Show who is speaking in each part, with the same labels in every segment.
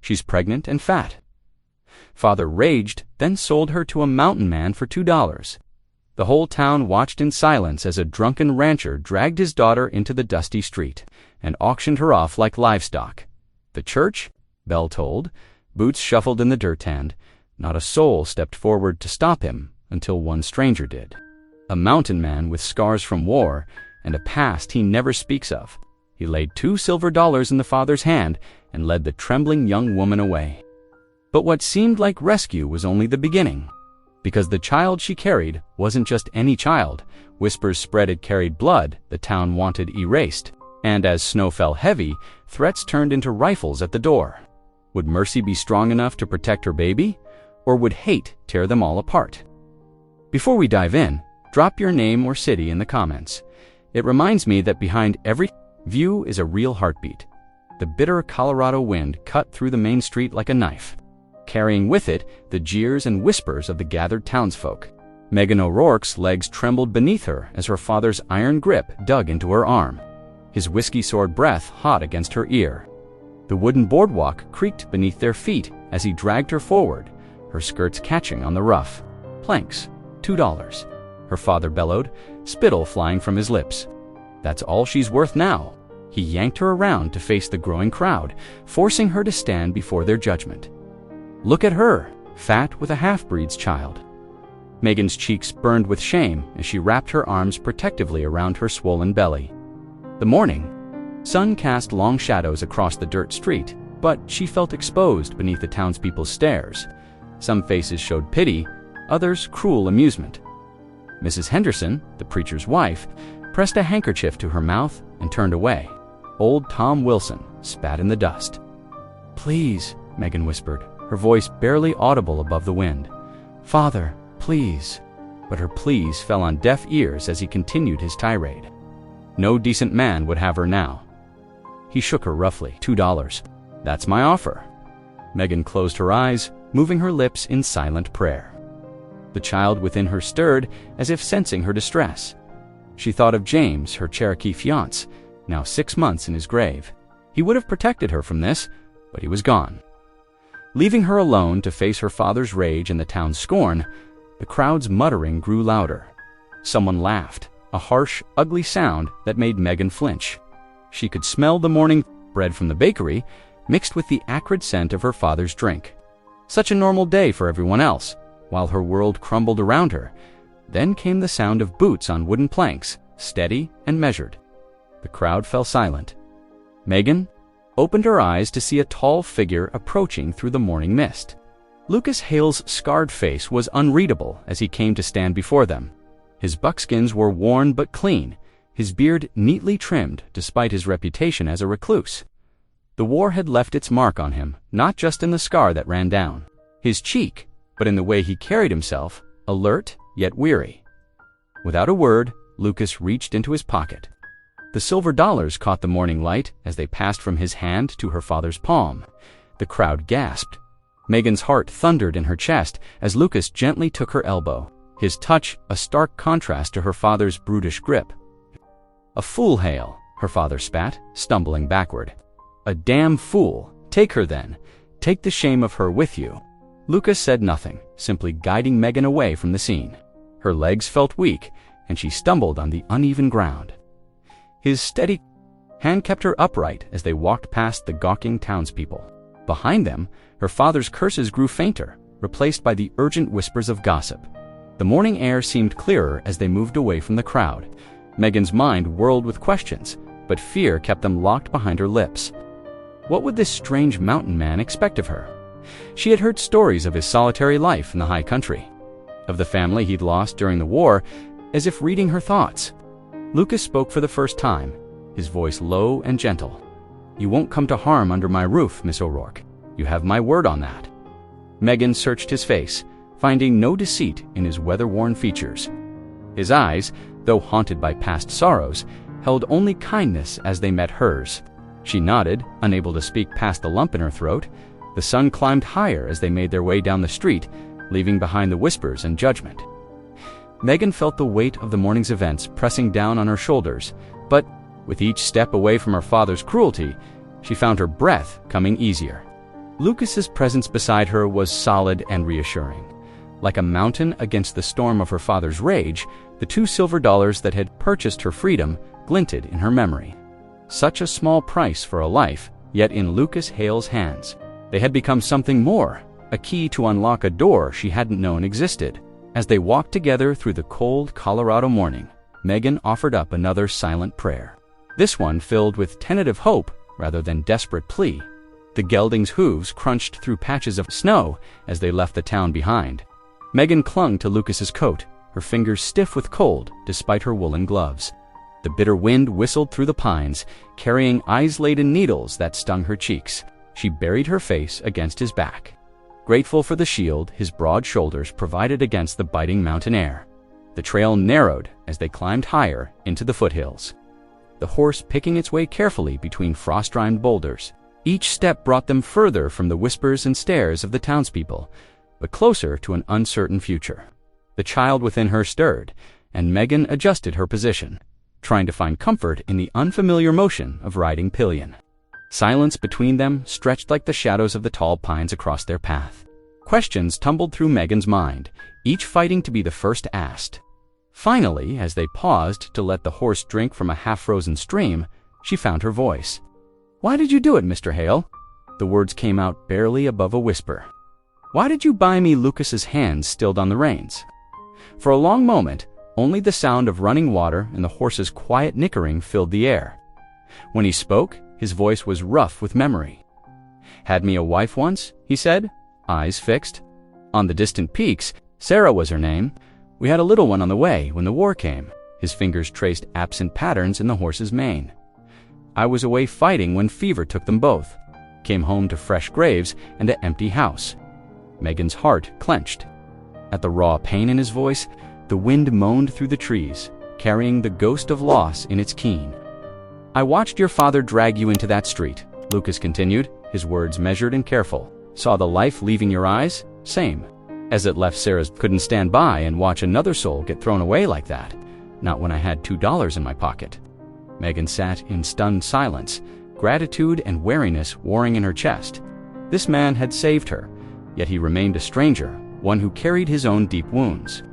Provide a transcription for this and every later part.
Speaker 1: She's pregnant and fat." Father raged, then sold her to a mountain man for $2. The whole town watched in silence as a drunken rancher dragged his daughter into the dusty street and auctioned her off like livestock. The church? Bell tolled. Boots shuffled in the dirt, and not a soul stepped forward to stop him until one stranger did. A mountain man with scars from war and a past he never speaks of. He laid $2 silver in the father's hand and led the trembling young woman away. But what seemed like rescue was only the beginning. Because the child she carried wasn't just any child. Whispers spread it carried blood the town wanted erased. And as snow fell heavy, threats turned into rifles at the door. Would mercy be strong enough to protect her baby? Or would hate tear them all apart? Before we dive in, drop your name or city in the comments. It reminds me that behind every view is a real heartbeat. The bitter Colorado wind cut through the main street like a knife, carrying with it the jeers and whispers of the gathered townsfolk. Megan O'Rourke's legs trembled beneath her as her father's iron grip dug into her arm, his whiskey-sword breath hot against her ear. The wooden boardwalk creaked beneath their feet as he dragged her forward, her skirts catching on the rough. "Planks, $2. Her father bellowed, spittle flying from his lips. "That's all she's worth now." He yanked her around to face the growing crowd, forcing her to stand before their judgment. Look at her, fat with a half-breed's child. Megan's cheeks burned with shame as she wrapped her arms protectively around her swollen belly. The morning sun cast long shadows across the dirt street, but she felt exposed beneath the townspeople's stares. Some faces showed pity, others cruel amusement. Mrs. Henderson, the preacher's wife, pressed a handkerchief to her mouth and turned away. Old Tom Wilson spat in the dust. "Please," Megan whispered, her voice barely audible above the wind. "Father, please." But her pleas fell on deaf ears as he continued his tirade. No decent man would have her now. He shook her roughly. $2. That's my offer." Megan closed her eyes, moving her lips in silent prayer. The child within her stirred as if sensing her distress. She thought of James, her Cherokee fiancé, now 6 months in his grave. He would have protected her from this, but he was gone. Leaving her alone to face her father's rage and the town's scorn, the crowd's muttering grew louder. Someone laughed, a harsh, ugly sound that made Megan flinch. She could smell the morning bread from the bakery, mixed with the acrid scent of her father's drink. Such a normal day for everyone else, while her world crumbled around her. Then came the sound of boots on wooden planks, steady and measured. The crowd fell silent. Megan opened her eyes to see a tall figure approaching through the morning mist. Lucas Hale's scarred face was unreadable as he came to stand before them. His buckskins were worn but clean, his beard neatly trimmed despite his reputation as a recluse. The war had left its mark on him, not just in the scar that ran down his cheek, but in the way he carried himself, alert yet weary. Without a word, Lucas reached into his pocket. The silver dollars caught the morning light as they passed from his hand to her father's palm. The crowd gasped. Megan's heart thundered in her chest as Lucas gently took her elbow, his touch a stark contrast to her father's brutish grip. "A fool, Hale," her father spat, stumbling backward. "A damn fool. Take her then. Take the shame of her with you." Lucas said nothing, simply guiding Megan away from the scene. Her legs felt weak, and she stumbled on the uneven ground. His steady hand kept her upright as they walked past the gawking townspeople. Behind them, her father's curses grew fainter, replaced by the urgent whispers of gossip. The morning air seemed clearer as they moved away from the crowd. Megan's mind whirled with questions, but fear kept them locked behind her lips. What would this strange mountain man expect of her? She had heard stories of his solitary life in the high country, of the family he'd lost during the war, as if reading her thoughts. Lucas spoke for the first time, his voice low and gentle. "You won't come to harm under my roof, Miss O'Rourke. You have my word on that." Megan searched his face, finding no deceit in his weather-worn features. His eyes, though haunted by past sorrows, held only kindness as they met hers. She nodded, unable to speak past the lump in her throat. The sun climbed higher as they made their way down the street, leaving behind the whispers and judgment. Megan felt the weight of the morning's events pressing down on her shoulders, but with each step away from her father's cruelty, she found her breath coming easier. Lucas's presence beside her was solid and reassuring. Like a mountain against the storm of her father's rage, the 2 silver dollars that had purchased her freedom glinted in her memory. Such a small price for a life, yet in Lucas Hale's hands, they had become something more, a key to unlock a door she hadn't known existed. As they walked together through the cold Colorado morning, Megan offered up another silent prayer. This one filled with tentative hope rather than desperate plea. The geldings' hooves crunched through patches of snow as they left the town behind. Megan clung to Lucas's coat, her fingers stiff with cold despite her woolen gloves. The bitter wind whistled through the pines, carrying ice-laden needles that stung her cheeks. She buried her face against his back, grateful for the shield his broad shoulders provided against the biting mountain air. The trail narrowed as they climbed higher into the foothills, the horse picking its way carefully between frost-rimed boulders. Each step brought them further from the whispers and stares of the townspeople, but closer to an uncertain future. The child within her stirred, and Megan adjusted her position, trying to find comfort in the unfamiliar motion of riding pillion. Silence between them stretched like the shadows of the tall pines across their path. Questions tumbled through Megan's mind, each fighting to be the first asked. Finally, as they paused to let the horse drink from a half-frozen stream, she found her voice. "Why did you do it, Mr. Hale?" The words came out barely above a whisper. "Why did you buy me?" Lucas's hands stilled on the reins. For a long moment, only the sound of running water and the horse's quiet nickering filled the air. When he spoke, his voice was rough with memory. "Had me a wife once," he said, eyes fixed. "On the distant peaks, Sarah was her name. We had a little one on the way when the war came." His fingers traced absent patterns in the horse's mane. "I was away fighting when fever took them both. Came home to fresh graves and an empty house." Megan's heart clenched. At the raw pain in his voice, the wind moaned through the trees, carrying the ghost of loss in its keen. "I watched your father drag you into that street," Lucas continued, his words measured and careful. "Saw the life leaving your eyes? Same. As it left Sarah's. Couldn't stand by and watch another soul get thrown away like that. Not when I had $2 in my pocket." Megan sat in stunned silence, gratitude and wariness warring in her chest. This man had saved her, yet he remained a stranger, one who carried his own deep wounds.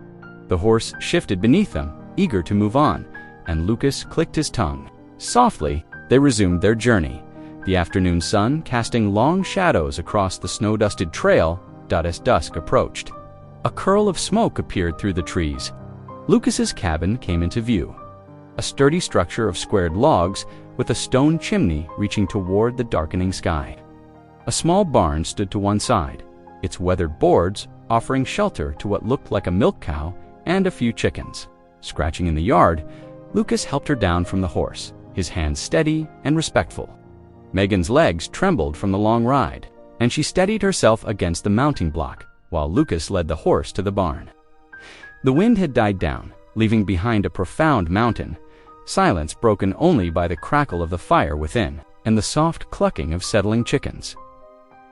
Speaker 1: The horse shifted beneath them, eager to move on, and Lucas clicked his tongue. Softly, they resumed their journey, the afternoon sun casting long shadows across the snow-dusted trail as dusk approached. A curl of smoke appeared through the trees. Lucas's cabin came into view, a sturdy structure of squared logs with a stone chimney reaching toward the darkening sky. A small barn stood to one side, its weathered boards offering shelter to what looked like a milk cow and a few chickens. Scratching in the yard, Lucas helped her down from the horse, his hands steady and respectful. Megan's legs trembled from the long ride, and she steadied herself against the mounting block while Lucas led the horse to the barn. The wind had died down, leaving behind a profound mountain, silence broken only by the crackle of the fire within and the soft clucking of settling chickens.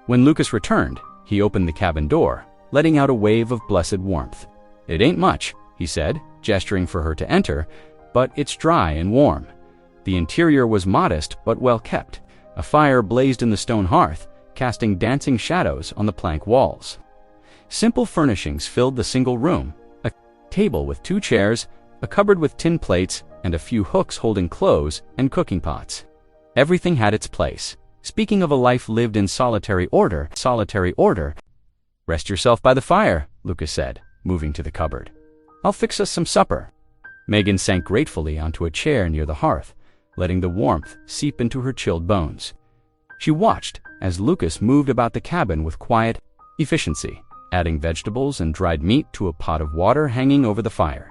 Speaker 1: When Lucas returned, he opened the cabin door, letting out a wave of blessed warmth. "It ain't much," he said, gesturing for her to enter, "but it's dry and warm." The interior was modest but well kept. A fire blazed in the stone hearth, casting dancing shadows on the plank walls. Simple furnishings filled the single room, a table with 2 chairs, a cupboard with tin plates, and a few hooks holding clothes and cooking pots. Everything had its place. Speaking of a life lived in solitary order. "Rest yourself by the fire," Lucas said, moving to the cupboard. "I'll fix us some supper." Megan sank gratefully onto a chair near the hearth, letting the warmth seep into her chilled bones. She watched as Lucas moved about the cabin with quiet efficiency, adding vegetables and dried meat to a pot of water hanging over the fire.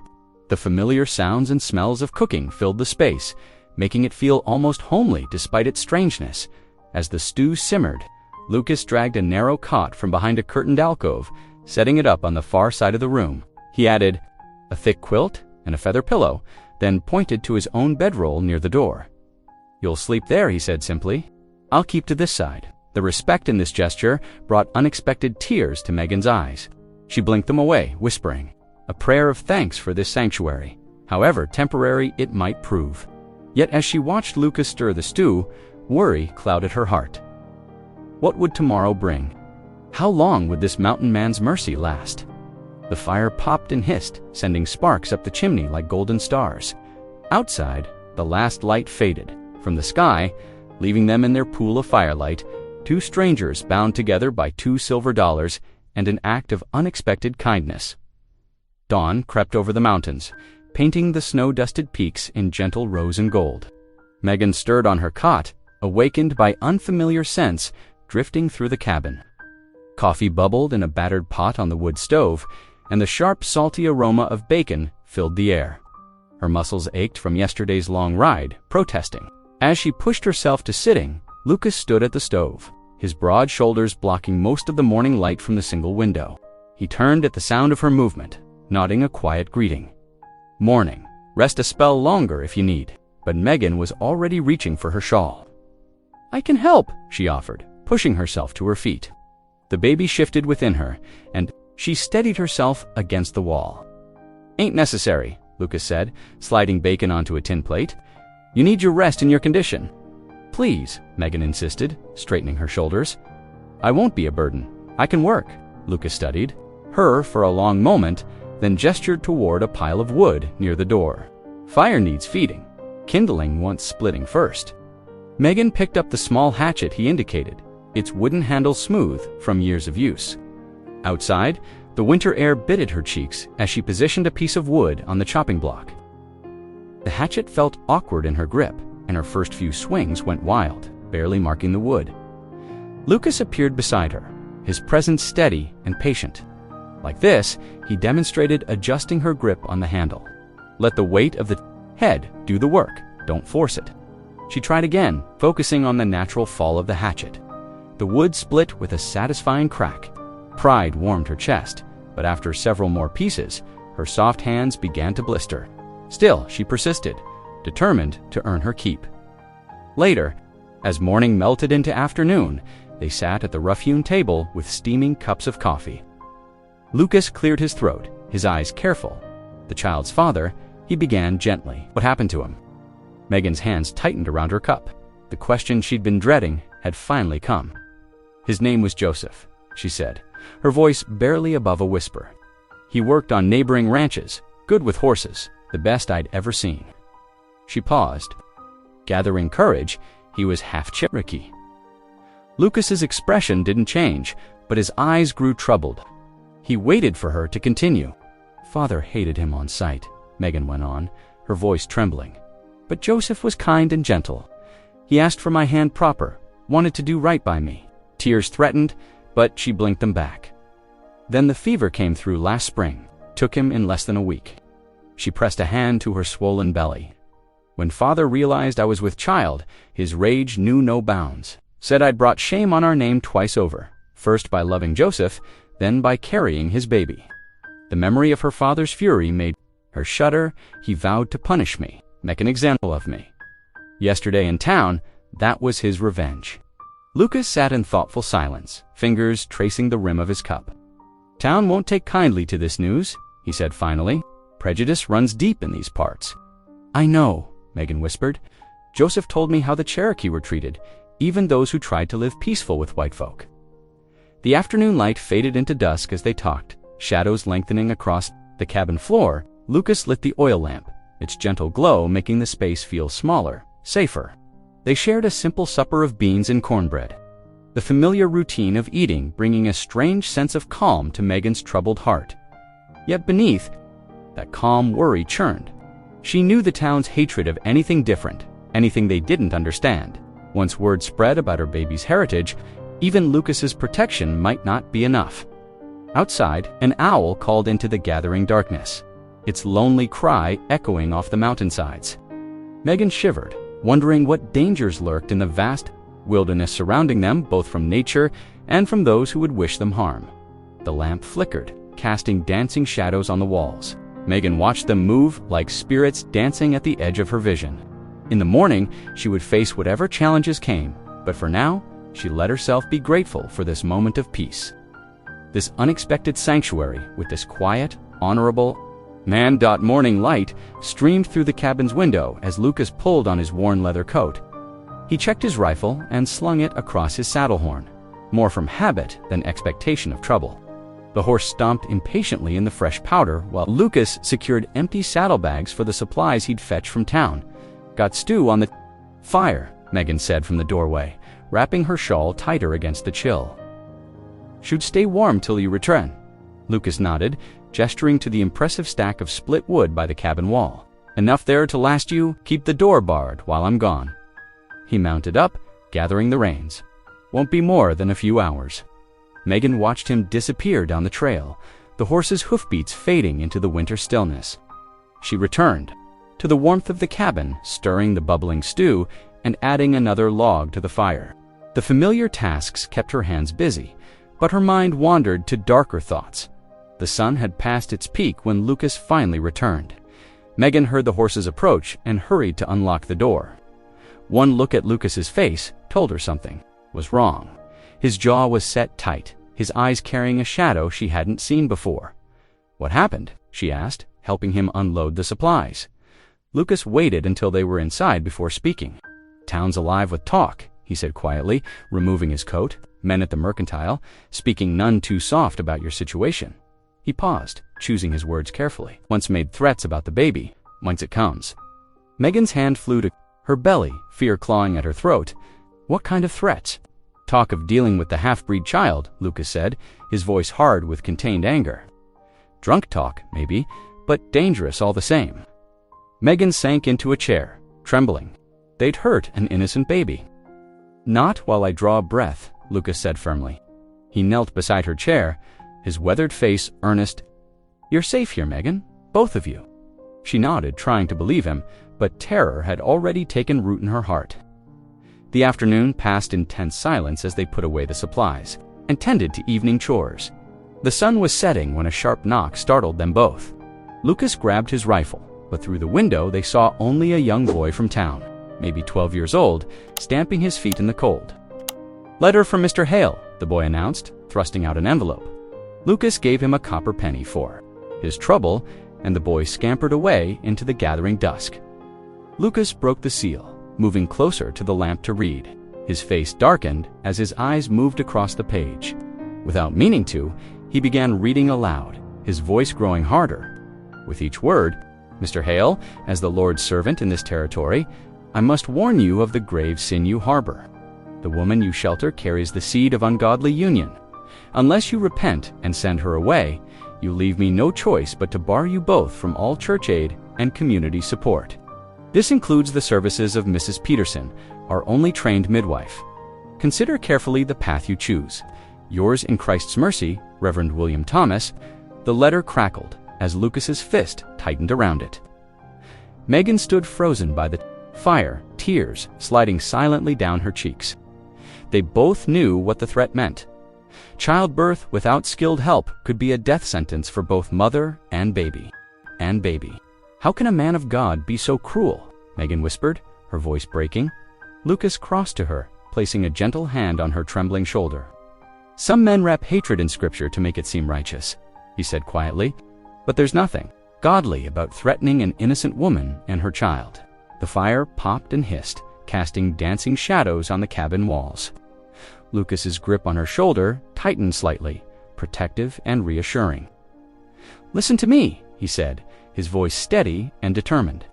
Speaker 1: The familiar sounds and smells of cooking filled the space, making it feel almost homely despite its strangeness. As the stew simmered, Lucas dragged a narrow cot from behind a curtained alcove, setting it up on the far side of the room. He added a thick quilt and a feather pillow, then pointed to his own bedroll near the door. "You'll sleep there," he said simply. "I'll keep to this side." The respect in this gesture brought unexpected tears to Megan's eyes. She blinked them away, whispering, a prayer of thanks for this sanctuary, however temporary it might prove. Yet as she watched Lucas stir the stew, worry clouded her heart. What would tomorrow bring? How long would this mountain man's mercy last? The fire popped and hissed, sending sparks up the chimney like golden stars. Outside, the last light faded. From the sky, leaving them in their pool of firelight, two strangers bound together by $2 and an act of unexpected kindness. Dawn crept over the mountains, painting the snow-dusted peaks in gentle rose and gold. Megan stirred on her cot, awakened by unfamiliar scents drifting through the cabin. Coffee bubbled in a battered pot on the wood stove, and the sharp, salty aroma of bacon filled the air. Her muscles ached from yesterday's long ride, protesting. As she pushed herself to sitting, Lucas stood at the stove, his broad shoulders blocking most of the morning light from the single window. He turned at the sound of her movement, nodding a quiet greeting. "Morning. Rest a spell longer if you need." But Megan was already reaching for her shawl. "I can help," she offered, pushing herself to her feet. The baby shifted within her, and she steadied herself against the wall. "Ain't necessary," Lucas said, sliding bacon onto a tin plate. "You need your rest in your condition." "Please," Megan insisted, straightening her shoulders. "I won't be a burden. I can work." Lucas studied her for a long moment, then gestured toward a pile of wood near the door. "Fire needs feeding. Kindling wants splitting first." Megan picked up the small hatchet he indicated, its wooden handle smooth from years of use. Outside, the winter air bitted her cheeks as she positioned a piece of wood on the chopping block. The hatchet felt awkward in her grip, and her first few swings went wild, barely marking the wood. Lucas appeared beside her, his presence steady and patient. Like this, he demonstrated adjusting her grip on the handle. Let the weight of the head do the work, don't force it. She tried again, focusing on the natural fall of the hatchet. The wood split with a satisfying crack. Pride warmed her chest, but after several more pieces, her soft hands began to blister. Still, she persisted, determined to earn her keep. Later, as morning melted into afternoon, they sat at the rough-hewn table with steaming cups of coffee. Lucas cleared his throat, his eyes careful. The child's father, he began gently. What happened to him? Megan's hands tightened around her cup. The question she'd been dreading had finally come. "His name was Joseph," she said, her voice barely above a whisper. "He worked on neighboring ranches, good with horses, the best I'd ever seen." She paused. Gathering courage, he was half Cherokee. Lucas's expression didn't change, but his eyes grew troubled. He waited for her to continue. "Father hated him on sight," Megan went on, her voice trembling. "But Joseph was kind and gentle. He asked for my hand proper, wanted to do right by me." Tears threatened, but she blinked them back. "Then the fever came through last spring, took him in less than a week." She pressed a hand to her swollen belly. "When Father realized I was with child, his rage knew no bounds. Said I'd brought shame on our name twice over, first by loving Joseph, then by carrying his baby. The memory of her father's fury made her shudder. He vowed to punish me, make an example of me. Yesterday in town, that was his revenge." Lucas sat in thoughtful silence, fingers tracing the rim of his cup. "Town won't take kindly to this news," he said finally. "Prejudice runs deep in these parts." "I know," Megan whispered. "Joseph told me how the Cherokee were treated, even those who tried to live peaceful with white folk." The afternoon light faded into dusk as they talked, shadows lengthening across the cabin floor. Lucas lit the oil lamp, its gentle glow making the space feel smaller, safer. They shared a simple supper of beans and cornbread, the familiar routine of eating bringing a strange sense of calm to Megan's troubled heart. Yet beneath, that calm worry churned. She knew the town's hatred of anything different, anything they didn't understand. Once word spread about her baby's heritage, even Lucas's protection might not be enough. Outside, an owl called into the gathering darkness, its lonely cry echoing off the mountainsides. Megan shivered, wondering what dangers lurked in the vast wilderness surrounding them, both from nature and from those who would wish them harm. The lamp flickered, casting dancing shadows on the walls. Megan watched them move like spirits dancing at the edge of her vision. In the morning, she would face whatever challenges came, but for now, she let herself be grateful for this moment of peace. This unexpected sanctuary with this quiet, honorable man. Morning light streamed through the cabin's window as Lucas pulled on his worn leather coat. He checked his rifle and slung it across his saddle horn. more from habit than expectation of trouble. The horse stomped impatiently in the fresh powder while Lucas secured empty saddlebags for the supplies he'd fetched from town. "Got stew on the fire," Megan said from the doorway, wrapping her shawl tighter against the chill. "Should stay warm till you return." Lucas nodded, gesturing to the impressive stack of split wood by the cabin wall. "Enough there to last you. Keep the door barred while I'm gone." He mounted up, gathering the reins. "Won't be more than a few hours." Megan watched him disappear down the trail, the horse's hoofbeats fading into the winter stillness. She returned to the warmth of the cabin, stirring the bubbling stew and adding another log to the fire. The familiar tasks kept her hands busy, but her mind wandered to darker thoughts. The sun had passed its peak when Lucas finally returned. Megan heard the horses approach and hurried to unlock the door. One look at Lucas's face told her something was wrong. His jaw was set tight, his eyes carrying a shadow she hadn't seen before. "What happened?" she asked, helping him unload the supplies. Lucas waited until they were inside before speaking. "Town's alive with talk," he said quietly, removing his coat. "Men at the mercantile, speaking none too soft about your situation." He paused, choosing his words carefully. "Once made threats about the baby, whence it comes." Megan's hand flew to her belly, fear clawing at her throat. "What kind of threats?" "Talk of dealing with the half-breed child," Lucas said, his voice hard with contained anger. "Drunk talk, maybe, but dangerous all the same." Megan sank into a chair, trembling. "They'd hurt an innocent baby." "Not while I draw a breath," Lucas said firmly. He knelt beside her chair, his weathered face earnest. "You're safe here, Megan, both of you." She nodded, trying to believe him, but terror had already taken root in her heart. The afternoon passed in tense silence as they put away the supplies and tended to evening chores. The sun was setting when a sharp knock startled them both. Lucas grabbed his rifle, but through the window they saw only a young boy from town, maybe 12 years old, stamping his feet in the cold. "Letter from Mr. Hale," the boy announced, thrusting out an envelope. Lucas gave him a copper penny for his trouble, and the boy scampered away into the gathering dusk. Lucas broke the seal, moving closer to the lamp to read. His face darkened as his eyes moved across the page. Without meaning to, he began reading aloud, his voice growing harder. With each word, "Mr. Hale, as the Lord's servant in this territory, I must warn you of the grave sin you harbor. The woman you shelter carries the seed of ungodly union. Unless you repent and send her away, you leave me no choice but to bar you both from all church aid and community support. This includes the services of Mrs. Peterson, our only trained midwife. Consider carefully the path you choose. Yours in Christ's mercy, Reverend William Thomas." The letter crackled as Lucas's fist tightened around it. Megan stood frozen by the fire, tears sliding silently down her cheeks. They both knew what the threat meant. Childbirth without skilled help could be a death sentence for both mother and baby. "How can a man of God be so cruel?" Megan whispered, her voice breaking. Lucas crossed to her, placing a gentle hand on her trembling shoulder. "Some men wrap hatred in Scripture to make it seem righteous," he said quietly, "but there's nothing godly about threatening an innocent woman and her child." The fire popped and hissed, casting dancing shadows on the cabin walls. Lucas's grip on her shoulder tightened slightly, protective and reassuring. "Listen to me," he said, his voice steady and determined.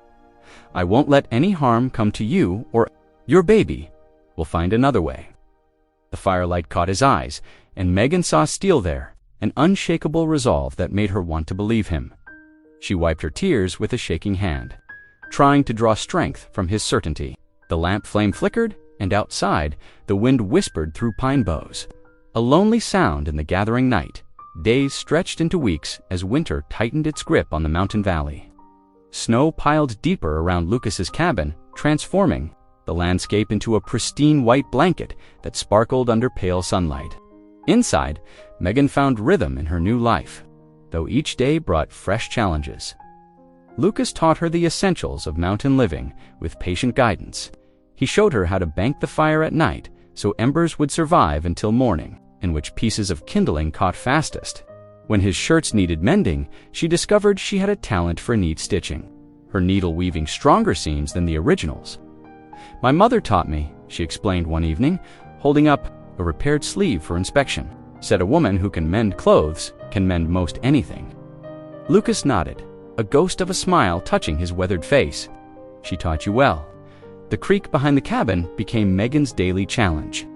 Speaker 1: "I won't let any harm come to you or your baby. We'll find another way." The firelight caught his eyes, and Megan saw steel there, an unshakable resolve that made her want to believe him. She wiped her tears with a shaking hand, trying to draw strength from his certainty. The lamp flame flickered, and outside, the wind whispered through pine boughs. A lonely sound in the gathering night. Days stretched into weeks as winter tightened its grip on the mountain valley. Snow piled deeper around Lucas's cabin, transforming the landscape into a pristine white blanket that sparkled under pale sunlight. Inside, Megan found rhythm in her new life, though each day brought fresh challenges. Lucas taught her the essentials of mountain living with patient guidance. He showed her how to bank the fire at night so embers would survive until morning, in which pieces of kindling caught fastest. When his shirts needed mending, she discovered she had a talent for neat stitching, her needle weaving stronger seams than the originals. "My mother taught me," she explained one evening, holding up a repaired sleeve for inspection. Said a woman who can mend clothes can mend most anything. Lucas nodded, a ghost of a smile touching his weathered face. She taught you well. The creek behind the cabin became Megan's daily challenge.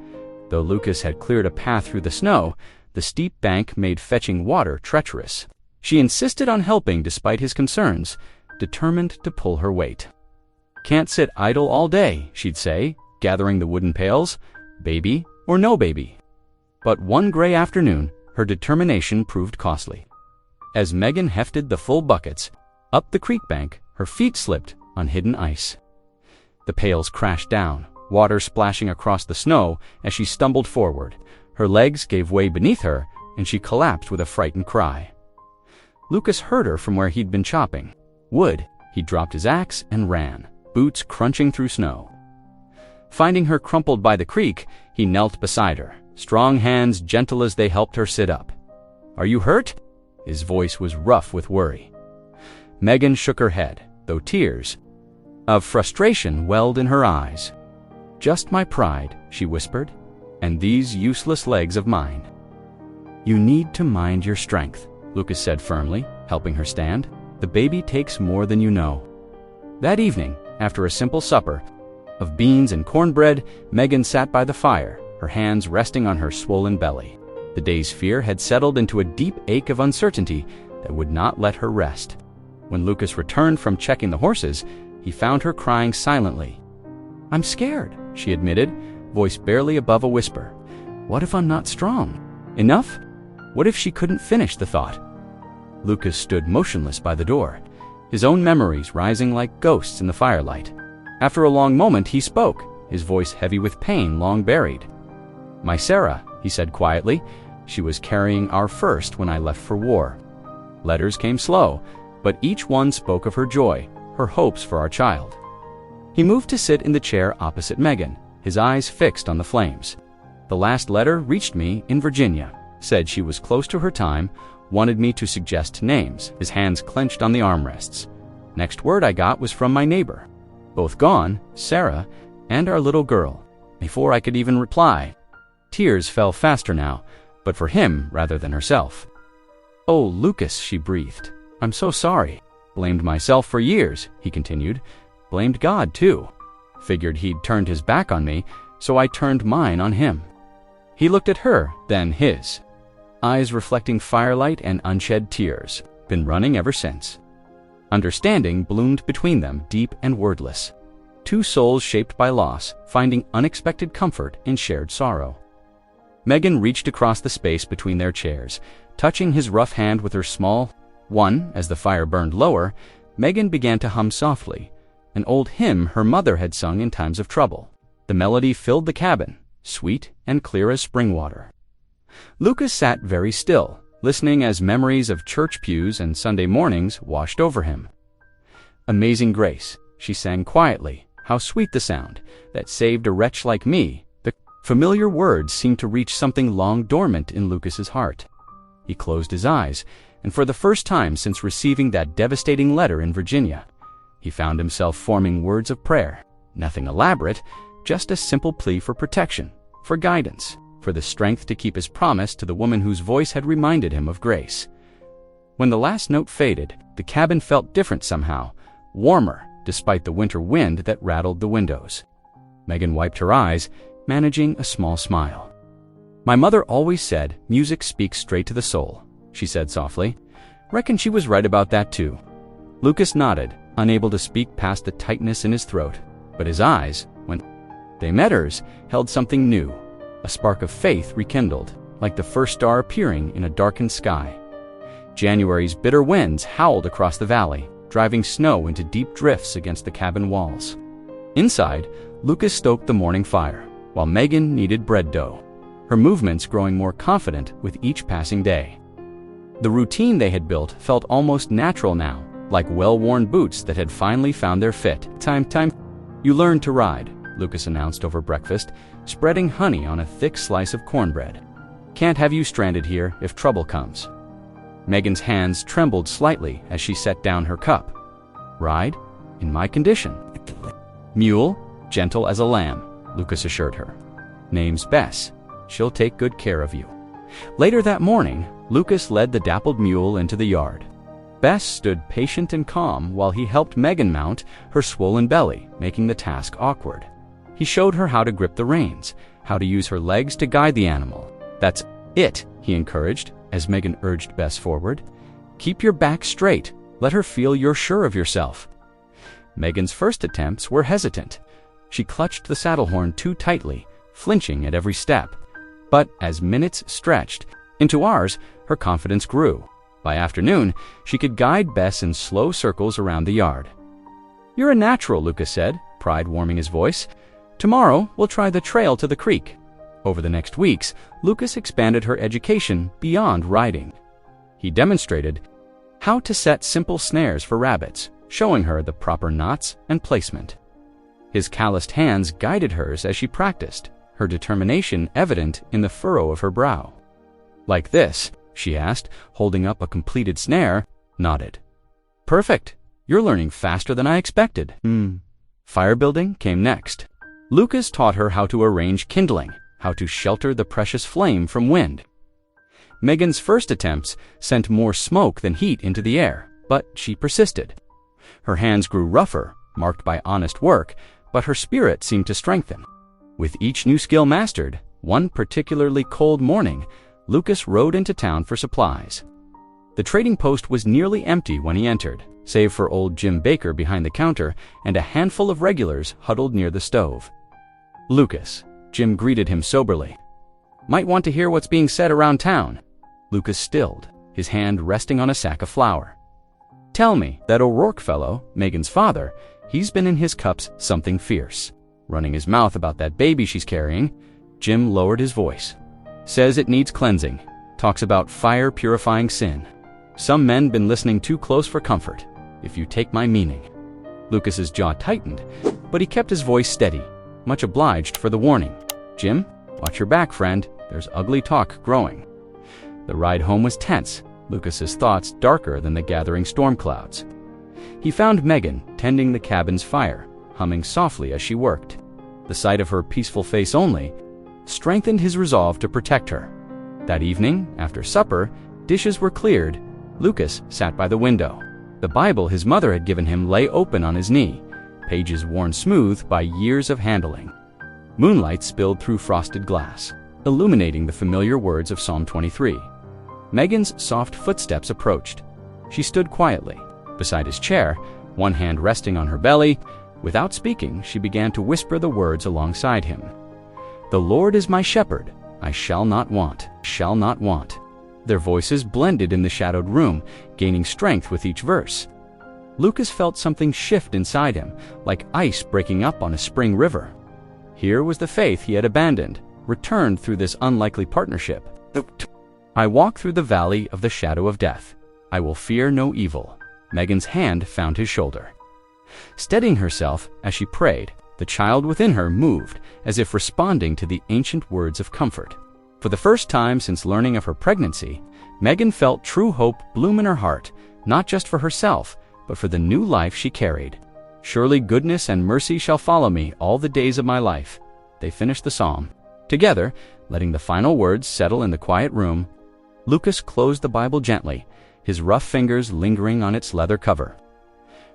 Speaker 1: Though Lucas had cleared a path through the snow, the steep bank made fetching water treacherous. She insisted on helping despite his concerns, determined to pull her weight. "Can't sit idle all day," she'd say, gathering the wooden pails, baby or no baby. But one gray afternoon, her determination proved costly. As Megan hefted the full buckets, up the creek bank, her feet slipped on hidden ice. The pails crashed down, water splashing across the snow as she stumbled forward. Her legs gave way beneath her, and she collapsed with a frightened cry. Lucas heard her from where he'd been chopping wood. He dropped his axe and ran, boots crunching through snow. Finding her crumpled by the creek, he knelt beside her, strong hands gentle as they helped her sit up. "Are you hurt?" His voice was rough with worry. Megan shook her head, though tears of frustration welled in her eyes. "Just my pride," she whispered, "and these useless legs of mine." "You need to mind your strength," Lucas said firmly, helping her stand. "The baby takes more than you know." That evening, after a simple supper of beans and cornbread, Megan sat by the fire, her hands resting on her swollen belly. The day's fear had settled into a deep ache of uncertainty that would not let her rest. When Lucas returned from checking the horses, he found her crying silently. "I'm scared," she admitted, voice barely above a whisper. "What if I'm not strong enough?" What if she couldn't finish the thought? Lucas stood motionless by the door, his own memories rising like ghosts in the firelight. After a long moment, he spoke, his voice heavy with pain long buried. "My Sarah," he said quietly. "She was carrying our first when I left for war. Letters came slow, but each one spoke of her joy, her hopes for our child." He moved to sit in the chair opposite Megan, his eyes fixed on the flames. "The last letter reached me in Virginia. Said she was close to her time, wanted me to suggest names." His hands clenched on the armrests. "Next word I got was from my neighbor. Both gone, Sarah and our little girl." Before I could even reply, tears fell faster now, but for him rather than herself. "Oh, Lucas," she breathed. "I'm so sorry. Blamed myself for years," he continued. "Blamed God, too. Figured he'd turned his back on me, so I turned mine on him." He looked at her, then his eyes reflecting firelight and unshed tears. Been running ever since. Understanding bloomed between them, deep and wordless. Two souls shaped by loss, finding unexpected comfort in shared sorrow. Megan reached across the space between their chairs, touching his rough hand with her small one. As the fire burned lower, Megan began to hum softly, an old hymn her mother had sung in times of trouble. The melody filled the cabin, sweet and clear as spring water. Lucas sat very still, listening as memories of church pews and Sunday mornings washed over him. "Amazing grace," she sang quietly, "how sweet the sound that saved a wretch like me." The familiar words seemed to reach something long dormant in Lucas's heart. He closed his eyes, and for the first time since receiving that devastating letter in Virginia, he found himself forming words of prayer. Nothing elaborate, just a simple plea for protection, for guidance, for the strength to keep his promise to the woman whose voice had reminded him of grace. When the last note faded, the cabin felt different somehow, warmer despite the winter wind that rattled the windows. Megan wiped her eyes, managing a small smile. "My mother always said music speaks straight to the soul," she said softly. "Reckon she was right about that too." Lucas nodded, unable to speak past the tightness in his throat, but his eyes, when they met hers, held something new. A spark of faith rekindled, like the first star appearing in a darkened sky. January's bitter winds howled across the valley, driving snow into deep drifts against the cabin walls. Inside, Lucas stoked the morning fire, while Megan kneaded bread dough, her movements growing more confident with each passing day. The routine they had built felt almost natural now, like well-worn boots that had finally found their fit. Time. "You learned to ride," Lucas announced over breakfast, spreading honey on a thick slice of cornbread. "Can't have you stranded here if trouble comes." Megan's hands trembled slightly as she set down her cup. "Ride? In my condition." "Mule, gentle as a lamb," Lucas assured her. "Name's Bess." She'll take good care of you." Later that morning, Lucas led the dappled mule into the yard. Bess stood patient and calm while he helped Megan mount her swollen belly, making the task awkward. He showed her how to grip the reins, how to use her legs to guide the animal. "That's it," he encouraged, as Megan urged Bess forward. "Keep your back straight. Let her feel you're sure of yourself." Megan's first attempts were hesitant. She clutched the saddle horn too tightly, flinching at every step. But as minutes stretched into hours, her confidence grew. By afternoon, she could guide Bess in slow circles around the yard. "You're a natural," Lucas said, pride warming his voice. "Tomorrow, we'll try the trail to the creek." Over the next weeks, Lucas expanded her education beyond riding. He demonstrated how to set simple snares for rabbits, showing her the proper knots and placement. His calloused hands guided hers as she practiced, her determination evident in the furrow of her brow. "Like this?" she asked, holding up a completed snare. Nodded. "Perfect. You're learning faster than I expected." Fire building came next. Lucas taught her how to arrange kindling, how to shelter the precious flame from wind. Megan's first attempts sent more smoke than heat into the air, but she persisted. Her hands grew rougher, marked by honest work, but her spirit seemed to strengthen. With each new skill mastered, one particularly cold morning, Lucas rode into town for supplies. The trading post was nearly empty when he entered, save for old Jim Baker behind the counter and a handful of regulars huddled near the stove. "Lucas," Jim greeted him soberly. "Might want to hear what's being said around town." Lucas stilled, his hand resting on a sack of flour. "Tell me, that O'Rourke fellow, Megan's father, he's been in his cups something fierce. Running his mouth about that baby she's carrying." Jim lowered his voice. "Says it needs cleansing. Talks about fire purifying sin. Some men been listening too close for comfort, if you take my meaning." Lucas's jaw tightened, but he kept his voice steady, much obliged for the warning. "Jim, watch your back, friend. There's ugly talk growing." The ride home was tense, Lucas's thoughts darker than the gathering storm clouds. He found Megan tending the cabin's fire, humming softly as she worked. The sight of her peaceful face only strengthened his resolve to protect her. That evening, after supper, dishes were cleared. Lucas sat by the window. The Bible his mother had given him lay open on his knee, pages worn smooth by years of handling. Moonlight spilled through frosted glass, illuminating the familiar words of Psalm 23. Megan's soft footsteps approached. She stood quietly, beside his chair, one hand resting on her belly. Without speaking, she began to whisper the words alongside him. "The Lord is my shepherd, I shall not want, shall not want." Their voices blended in the shadowed room, gaining strength with each verse. Lucas felt something shift inside him, like ice breaking up on a spring river. Here was the faith he had abandoned, returned through this unlikely partnership. "I walk through the valley of the shadow of death. I will fear no evil." Megan's hand found his shoulder. Steadying herself as she prayed, the child within her moved, as if responding to the ancient words of comfort. For the first time since learning of her pregnancy, Megan felt true hope bloom in her heart, not just for herself, but for the new life she carried. "Surely goodness and mercy shall follow me all the days of my life." They finished the psalm. Together, letting the final words settle in the quiet room, Lucas closed the Bible gently, his rough fingers lingering on its leather cover.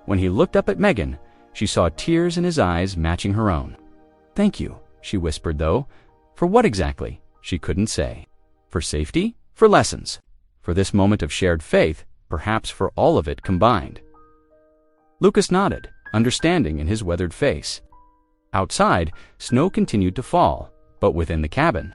Speaker 1: When he looked up at Megan, she saw tears in his eyes matching her own. "Thank you," she whispered, though. For what exactly, she couldn't say. For safety? For lessons? For this moment of shared faith? Perhaps for all of it combined. Lucas nodded, understanding in his weathered face. Outside, snow continued to fall, but within the cabin,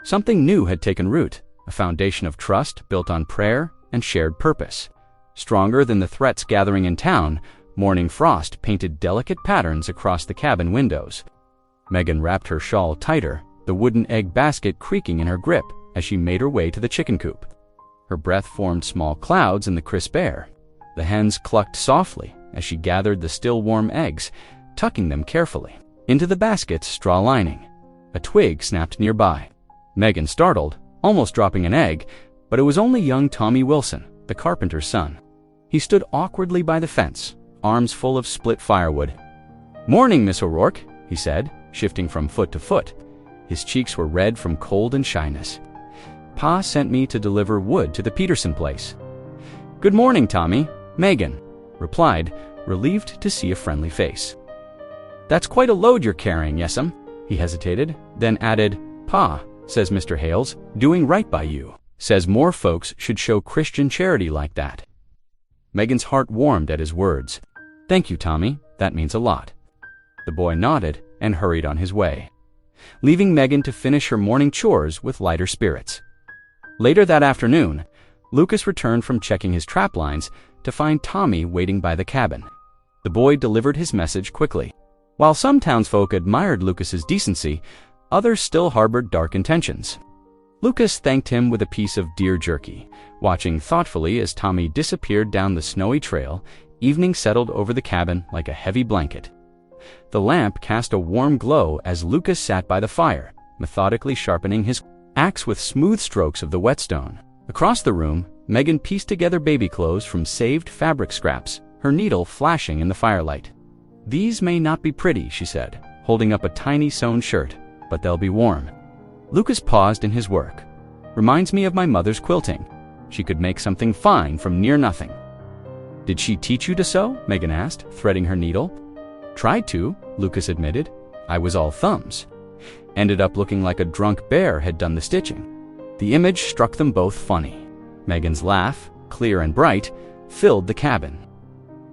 Speaker 1: something new had taken root, a foundation of trust built on prayer and shared purpose. Stronger than the threats gathering in town, morning frost painted delicate patterns across the cabin windows. Megan wrapped her shawl tighter, the wooden egg basket creaking in her grip as she made her way to the chicken coop. Her breath formed small clouds in the crisp air. The hens clucked softly as she gathered the still warm eggs, tucking them carefully into the basket's straw lining. A twig snapped nearby. Megan startled, almost dropping an egg, but it was only young Tommy Wilson, the carpenter's son. He stood awkwardly by the fence, arms full of split firewood. "Morning, Miss O'Rourke," he said, shifting from foot to foot. His cheeks were red from cold and shyness. Pa sent me to deliver wood to the Peterson place. Good morning, Tommy, Megan replied, relieved to see a friendly face. That's quite a load you're carrying, yes'm. He hesitated, then added, Pa, says Mr. Hales, doing right by you. Says more folks should show Christian charity like that. Megan's heart warmed at his words. Thank you, Tommy. That means a lot. The boy nodded and hurried on his way, leaving Megan to finish her morning chores with lighter spirits. Later that afternoon, Lucas returned from checking his trap lines to find Tommy waiting by the cabin. The boy delivered his message quickly. While some townsfolk admired Lucas's decency, others still harbored dark intentions. Lucas thanked him with a piece of deer jerky. Watching thoughtfully as Tommy disappeared down the snowy trail, evening settled over the cabin like a heavy blanket. The lamp cast a warm glow as Lucas sat by the fire, methodically sharpening his axe with smooth strokes of the whetstone. Across the room, Megan pieced together baby clothes from saved fabric scraps, her needle flashing in the firelight. These may not be pretty, she said, holding up a tiny sewn shirt, but they'll be warm. Lucas paused in his work. Reminds me of my mother's quilting. She could make something fine from near nothing. Did she teach you to sew? Megan asked, threading her needle. Tried to, Lucas admitted. I was all thumbs. Ended up looking like a drunk bear had done the stitching. The image struck them both funny. Megan's laugh, clear and bright, filled the cabin.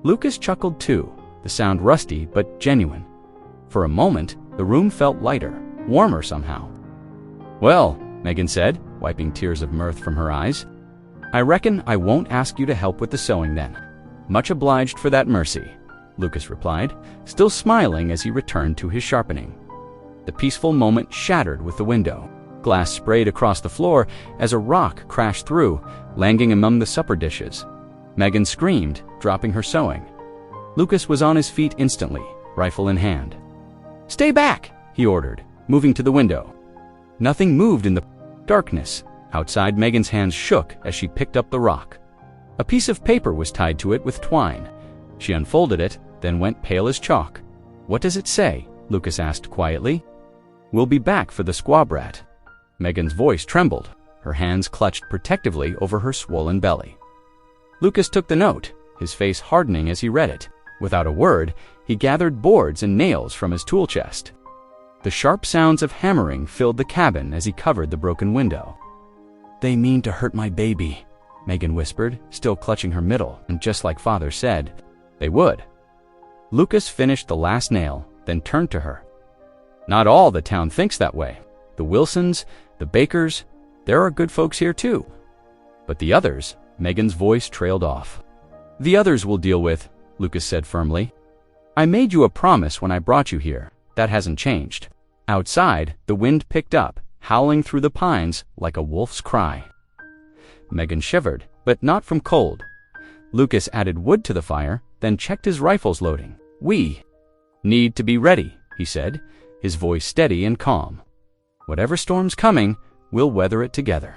Speaker 1: Lucas chuckled too, the sound rusty but genuine. For a moment, the room felt lighter, warmer somehow. Well, Megan said, wiping tears of mirth from her eyes, I reckon I won't ask you to help with the sewing then. Much obliged for that mercy, Lucas replied, still smiling as he returned to his sharpening. The peaceful moment shattered with the window. Glass sprayed across the floor as a rock crashed through, landing among the supper dishes. Megan screamed, dropping her sewing. Lucas was on his feet instantly, rifle in hand. Stay back, he ordered, moving to the window. Nothing moved in the darkness. Outside, Megan's hands shook as she picked up the rock. A piece of paper was tied to it with twine. She unfolded it, then went pale as chalk. What does it say? Lucas asked quietly. We'll be back for the squaw brat. Megan's voice trembled. Her hands clutched protectively over her swollen belly. Lucas took the note, his face hardening as he read it. Without a word, he gathered boards and nails from his tool chest. The sharp sounds of hammering filled the cabin as he covered the broken window. They mean to hurt my baby, Megan whispered, still clutching her middle, and just like Father said, they would. Lucas finished the last nail, then turned to her. Not all the town thinks that way. The Wilsons, the Bakers, there are good folks here too. But the others, Megan's voice trailed off. The others we'll deal with, Lucas said firmly. I made you a promise when I brought you here. That hasn't changed. Outside, the wind picked up, howling through the pines like a wolf's cry. Megan shivered, but not from cold. Lucas added wood to the fire, then checked his rifle's loading. We need to be ready, he said, his voice steady and calm. Whatever storm's coming, we'll weather it together.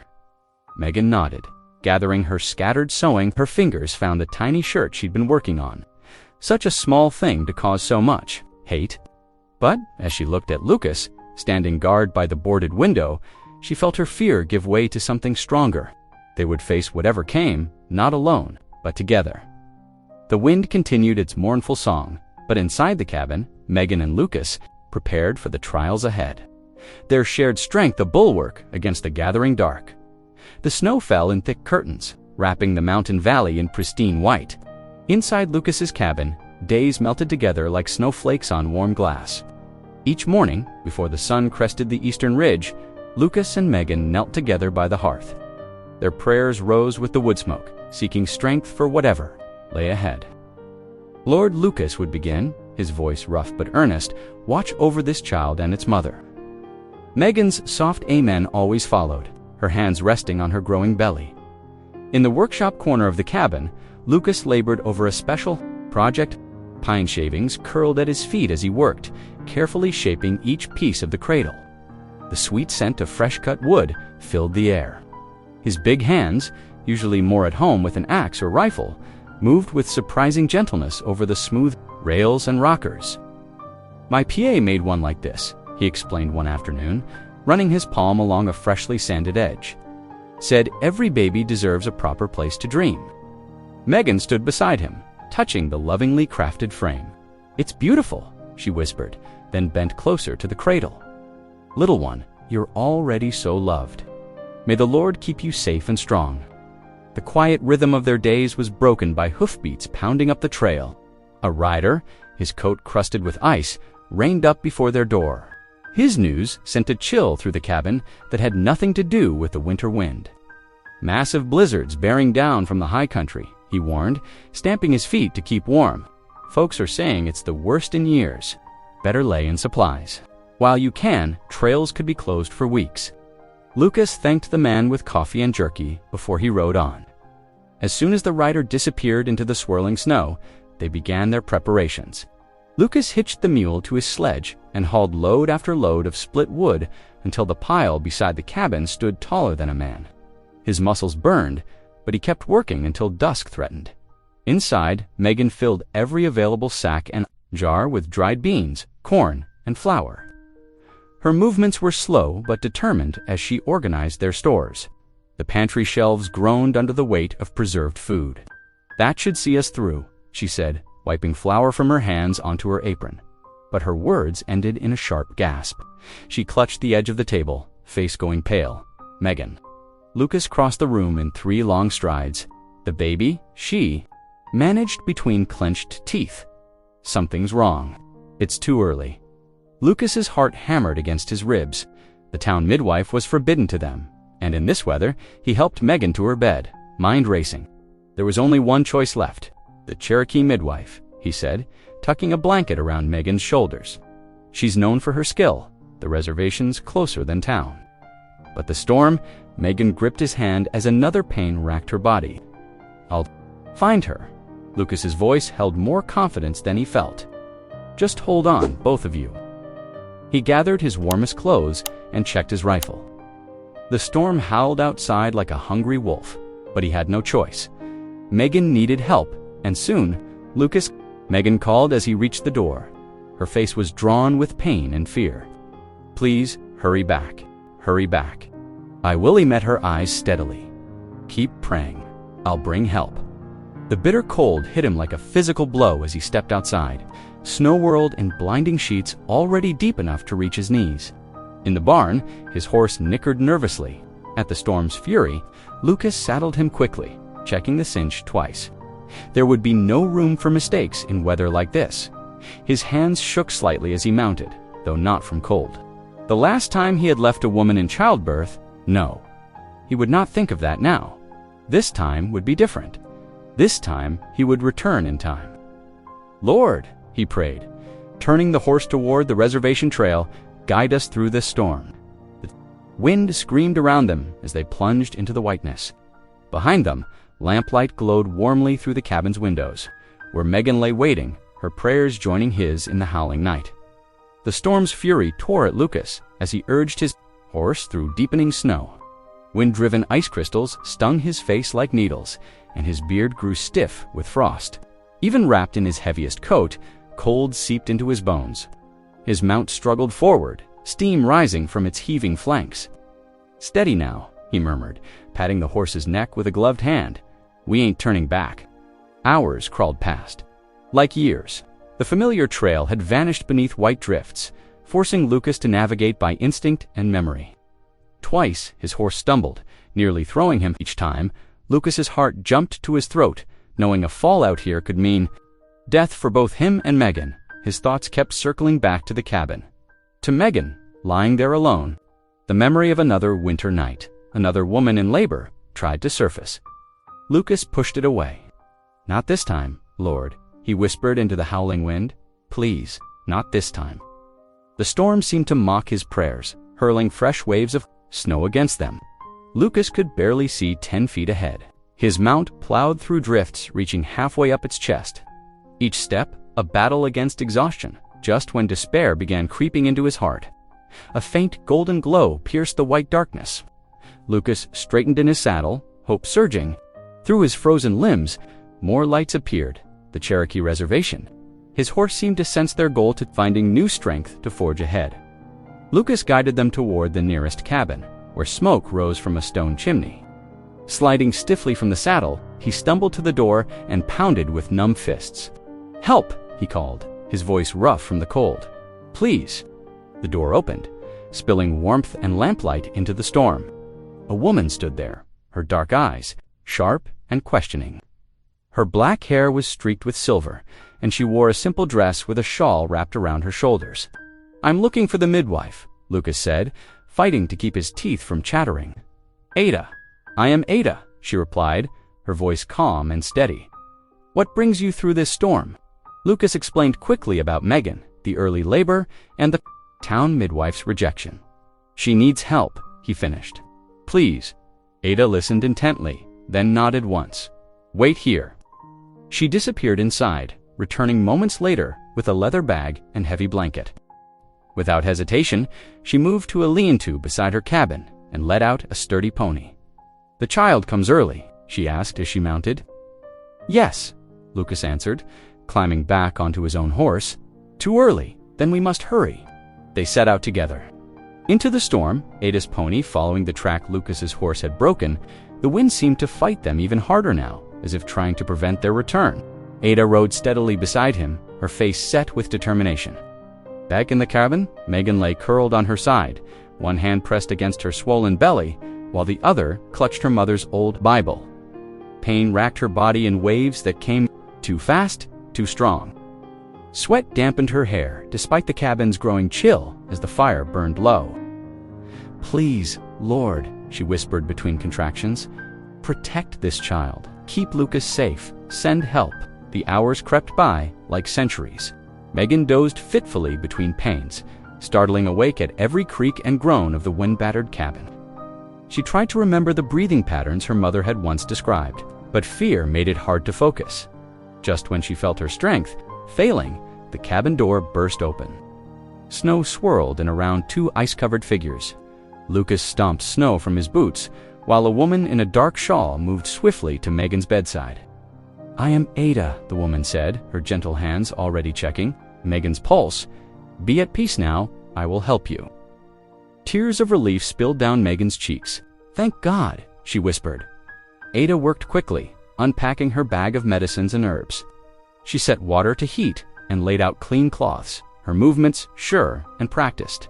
Speaker 1: Megan nodded. Gathering her scattered sewing, her fingers found the tiny shirt she'd been working on. Such a small thing to cause so much hate. But as she looked at Lucas, standing guard by the boarded window, she felt her fear give way to something stronger. They would face whatever came, not alone, but together. The wind continued its mournful song, but inside the cabin, Megan and Lucas prepared for the trials ahead. Their shared strength a bulwark against the gathering dark. The snow fell in thick curtains, wrapping the mountain valley in pristine white. Inside Lucas's cabin, days melted together like snowflakes on warm glass. Each morning, before the sun crested the eastern ridge, Lucas and Megan knelt together by the hearth. Their prayers rose with the wood smoke, seeking strength for whatever lay ahead. Lord, Lucas would begin, his voice rough but earnest, watch over this child and its mother. Megan's soft amen always followed, her hands resting on her growing belly. In the workshop corner of the cabin, Lucas labored over a special project. Pine shavings curled at his feet as he worked, carefully shaping each piece of the cradle. The sweet scent of fresh-cut wood filled the air. His big hands, usually more at home with an axe or rifle, moved with surprising gentleness over the smooth rails and rockers. My PA made one like this, he explained one afternoon, running his palm along a freshly sanded edge. Said every baby deserves a proper place to dream. Megan stood beside him, touching the lovingly crafted frame. "It's beautiful," she whispered, then bent closer to the cradle. "Little one, you're already so loved. May the Lord keep you safe and strong." The quiet rhythm of their days was broken by hoofbeats pounding up the trail. A rider, his coat crusted with ice, reined up before their door. His news sent a chill through the cabin that had nothing to do with the winter wind. "Massive blizzards bearing down from the high country," he warned, stamping his feet to keep warm. "Folks are saying it's the worst in years. Better lay in supplies. While you can, trails could be closed for weeks." Lucas thanked the man with coffee and jerky before he rode on. As soon as the rider disappeared into the swirling snow, they began their preparations. Lucas hitched the mule to his sledge and hauled load after load of split wood until the pile beside the cabin stood taller than a man. His muscles burned, but he kept working until dusk threatened. Inside, Megan filled every available sack and jar with dried beans, corn, and flour. Her movements were slow but determined as she organized their stores. The pantry shelves groaned under the weight of preserved food. "That should see us through," she said, wiping flour from her hands onto her apron. But her words ended in a sharp gasp. She clutched the edge of the table, face going pale. "Megan." Lucas crossed the room in 3 long strides. The baby, she, managed between clenched teeth. "Something's wrong. It's too early." Lucas's heart hammered against his ribs. The town midwife was forbidden to them, and in this weather, he helped Megan to her bed, mind racing. There was only one choice left, the Cherokee midwife, he said, tucking a blanket around Megan's shoulders. "She's known for her skill. The reservation's closer than town." But the storm, Megan gripped his hand as another pain racked her body. "I'll find her." Lucas's voice held more confidence than he felt. "Just hold on, both of you." He gathered his warmest clothes and checked his rifle. The storm howled outside like a hungry wolf, but he had no choice. Megan needed help, and soon, Megan called as he reached the door. Her face was drawn with pain and fear. "Please, hurry back. Hurry back." Willie met her eyes steadily. "Keep praying. I'll bring help." The bitter cold hit him like a physical blow as he stepped outside, snow whirled in blinding sheets already deep enough to reach his knees. In the barn, his horse nickered nervously. At the storm's fury, Lucas saddled him quickly, checking the cinch twice. There would be no room for mistakes in weather like this. His hands shook slightly as he mounted, though not from cold. The last time he had left a woman in childbirth, no. He would not think of that now. This time would be different. This time he would return in time. "Lord," he prayed, turning the horse toward the reservation trail, "guide us through this storm." The wind screamed around them as they plunged into the whiteness. Behind them, lamplight glowed warmly through the cabin's windows, where Megan lay waiting, her prayers joining his in the howling night. The storm's fury tore at Lucas as he urged his horse through deepening snow. Wind-driven ice crystals stung his face like needles, and his beard grew stiff with frost. Even wrapped in his heaviest coat, cold seeped into his bones. His mount struggled forward, steam rising from its heaving flanks. "Steady now," he murmured, patting the horse's neck with a gloved hand. "We ain't turning back." Hours crawled past. Like years, the familiar trail had vanished beneath white drifts, forcing Lucas to navigate by instinct and memory. Twice his horse stumbled, nearly throwing him. Each time, Lucas's heart jumped to his throat, knowing a fall out here could mean death for both him and Megan. His thoughts kept circling back to the cabin. To Megan, lying there alone, the memory of another winter night, another woman in labor, tried to surface. Lucas pushed it away. "Not this time, Lord," he whispered into the howling wind. "Please, not this time." The storm seemed to mock his prayers, hurling fresh waves of snow against them. Lucas could barely see 10 feet ahead. His mount plowed through drifts reaching halfway up its chest. Each step, a battle against exhaustion, just when despair began creeping into his heart. A faint golden glow pierced the white darkness. Lucas straightened in his saddle, hope surging. Through his frozen limbs, more lights appeared, the Cherokee reservation. His horse seemed to sense their goal, to finding new strength to forge ahead. Lucas guided them toward the nearest cabin, where smoke rose from a stone chimney. Sliding stiffly from the saddle, he stumbled to the door and pounded with numb fists. "Help!" he called, his voice rough from the cold. "Please." The door opened, spilling warmth and lamplight into the storm. A woman stood there, her dark eyes sharp and questioning. Her black hair was streaked with silver, and she wore a simple dress with a shawl wrapped around her shoulders. "I'm looking for the midwife," Lucas said, fighting to keep his teeth from chattering. "Ada. I am Ada," she replied, her voice calm and steady. "What brings you through this storm?" Lucas explained quickly about Megan, the early labor, and the town midwife's rejection. "She needs help," he finished. "Please." Ada listened intently, then nodded once. "Wait here." She disappeared inside, returning moments later with a leather bag and heavy blanket. Without hesitation, she moved to a lean-to beside her cabin and led out a sturdy pony. "The child comes early?" she asked as she mounted. "Yes," Lucas answered, climbing back onto his own horse. "Too early, then we must hurry." They set out together. Into the storm, Ada's pony following the track Lucas's horse had broken. The wind seemed to fight them even harder now, as if trying to prevent their return. Ada rode steadily beside him, her face set with determination. Back in the cabin, Megan lay curled on her side, one hand pressed against her swollen belly, while the other clutched her mother's old Bible. Pain racked her body in waves that came too fast, too strong. Sweat dampened her hair, despite the cabin's growing chill as the fire burned low. "Please, Lord," she whispered between contractions, "protect this child. Keep Lucas safe. Send help." The hours crept by like centuries. Megan dozed fitfully between pains, startling awake at every creak and groan of the wind-battered cabin. She tried to remember the breathing patterns her mother had once described, but fear made it hard to focus. Just when she felt her strength failing, the cabin door burst open. Snow swirled in around two ice-covered figures. Lucas stomped snow from his boots, while a woman in a dark shawl moved swiftly to Megan's bedside. "I am Ada," the woman said, her gentle hands already checking Megan's pulse. "Be at peace now. I will help you." Tears of relief spilled down Megan's cheeks. "Thank God," she whispered. Ada worked quickly, unpacking her bag of medicines and herbs. She set water to heat and laid out clean cloths, her movements sure and practiced.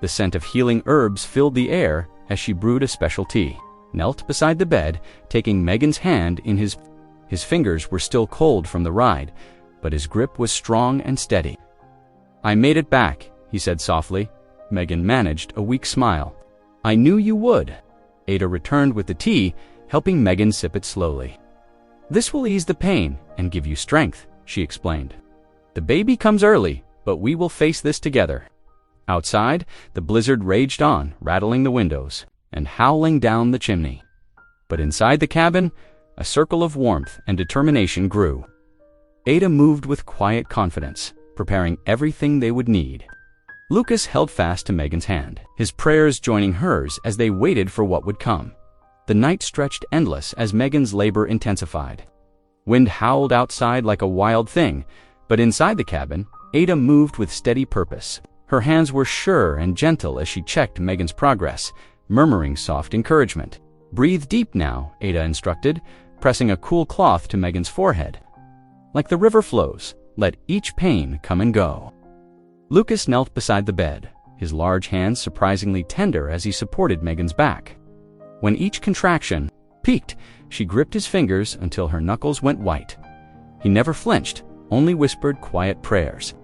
Speaker 1: The scent of healing herbs filled the air as she brewed a special tea, knelt beside the bed, taking Megan's hand in his. His fingers were still cold from the ride, but his grip was strong and steady. "I made it back," he said softly. Megan managed a weak smile. "I knew you would." Ada returned with the tea, helping Megan sip it slowly. "This will ease the pain and give you strength," she explained. "The baby comes early, but we will face this together." Outside, the blizzard raged on, rattling the windows and howling down the chimney. But inside the cabin, a circle of warmth and determination grew. Ada moved with quiet confidence, preparing everything they would need. Lucas held fast to Megan's hand, his prayers joining hers as they waited for what would come. The night stretched endless as Megan's labor intensified. Wind howled outside like a wild thing, but inside the cabin, Ada moved with steady purpose. Her hands were sure and gentle as she checked Megan's progress, murmuring soft encouragement. "Breathe deep now," Ada instructed, pressing a cool cloth to Megan's forehead. "Like the river flows, let each pain come and go." Lucas knelt beside the bed, his large hands surprisingly tender as he supported Megan's back. When each contraction peaked, she gripped his fingers until her knuckles went white. He never flinched, only whispered quiet prayers.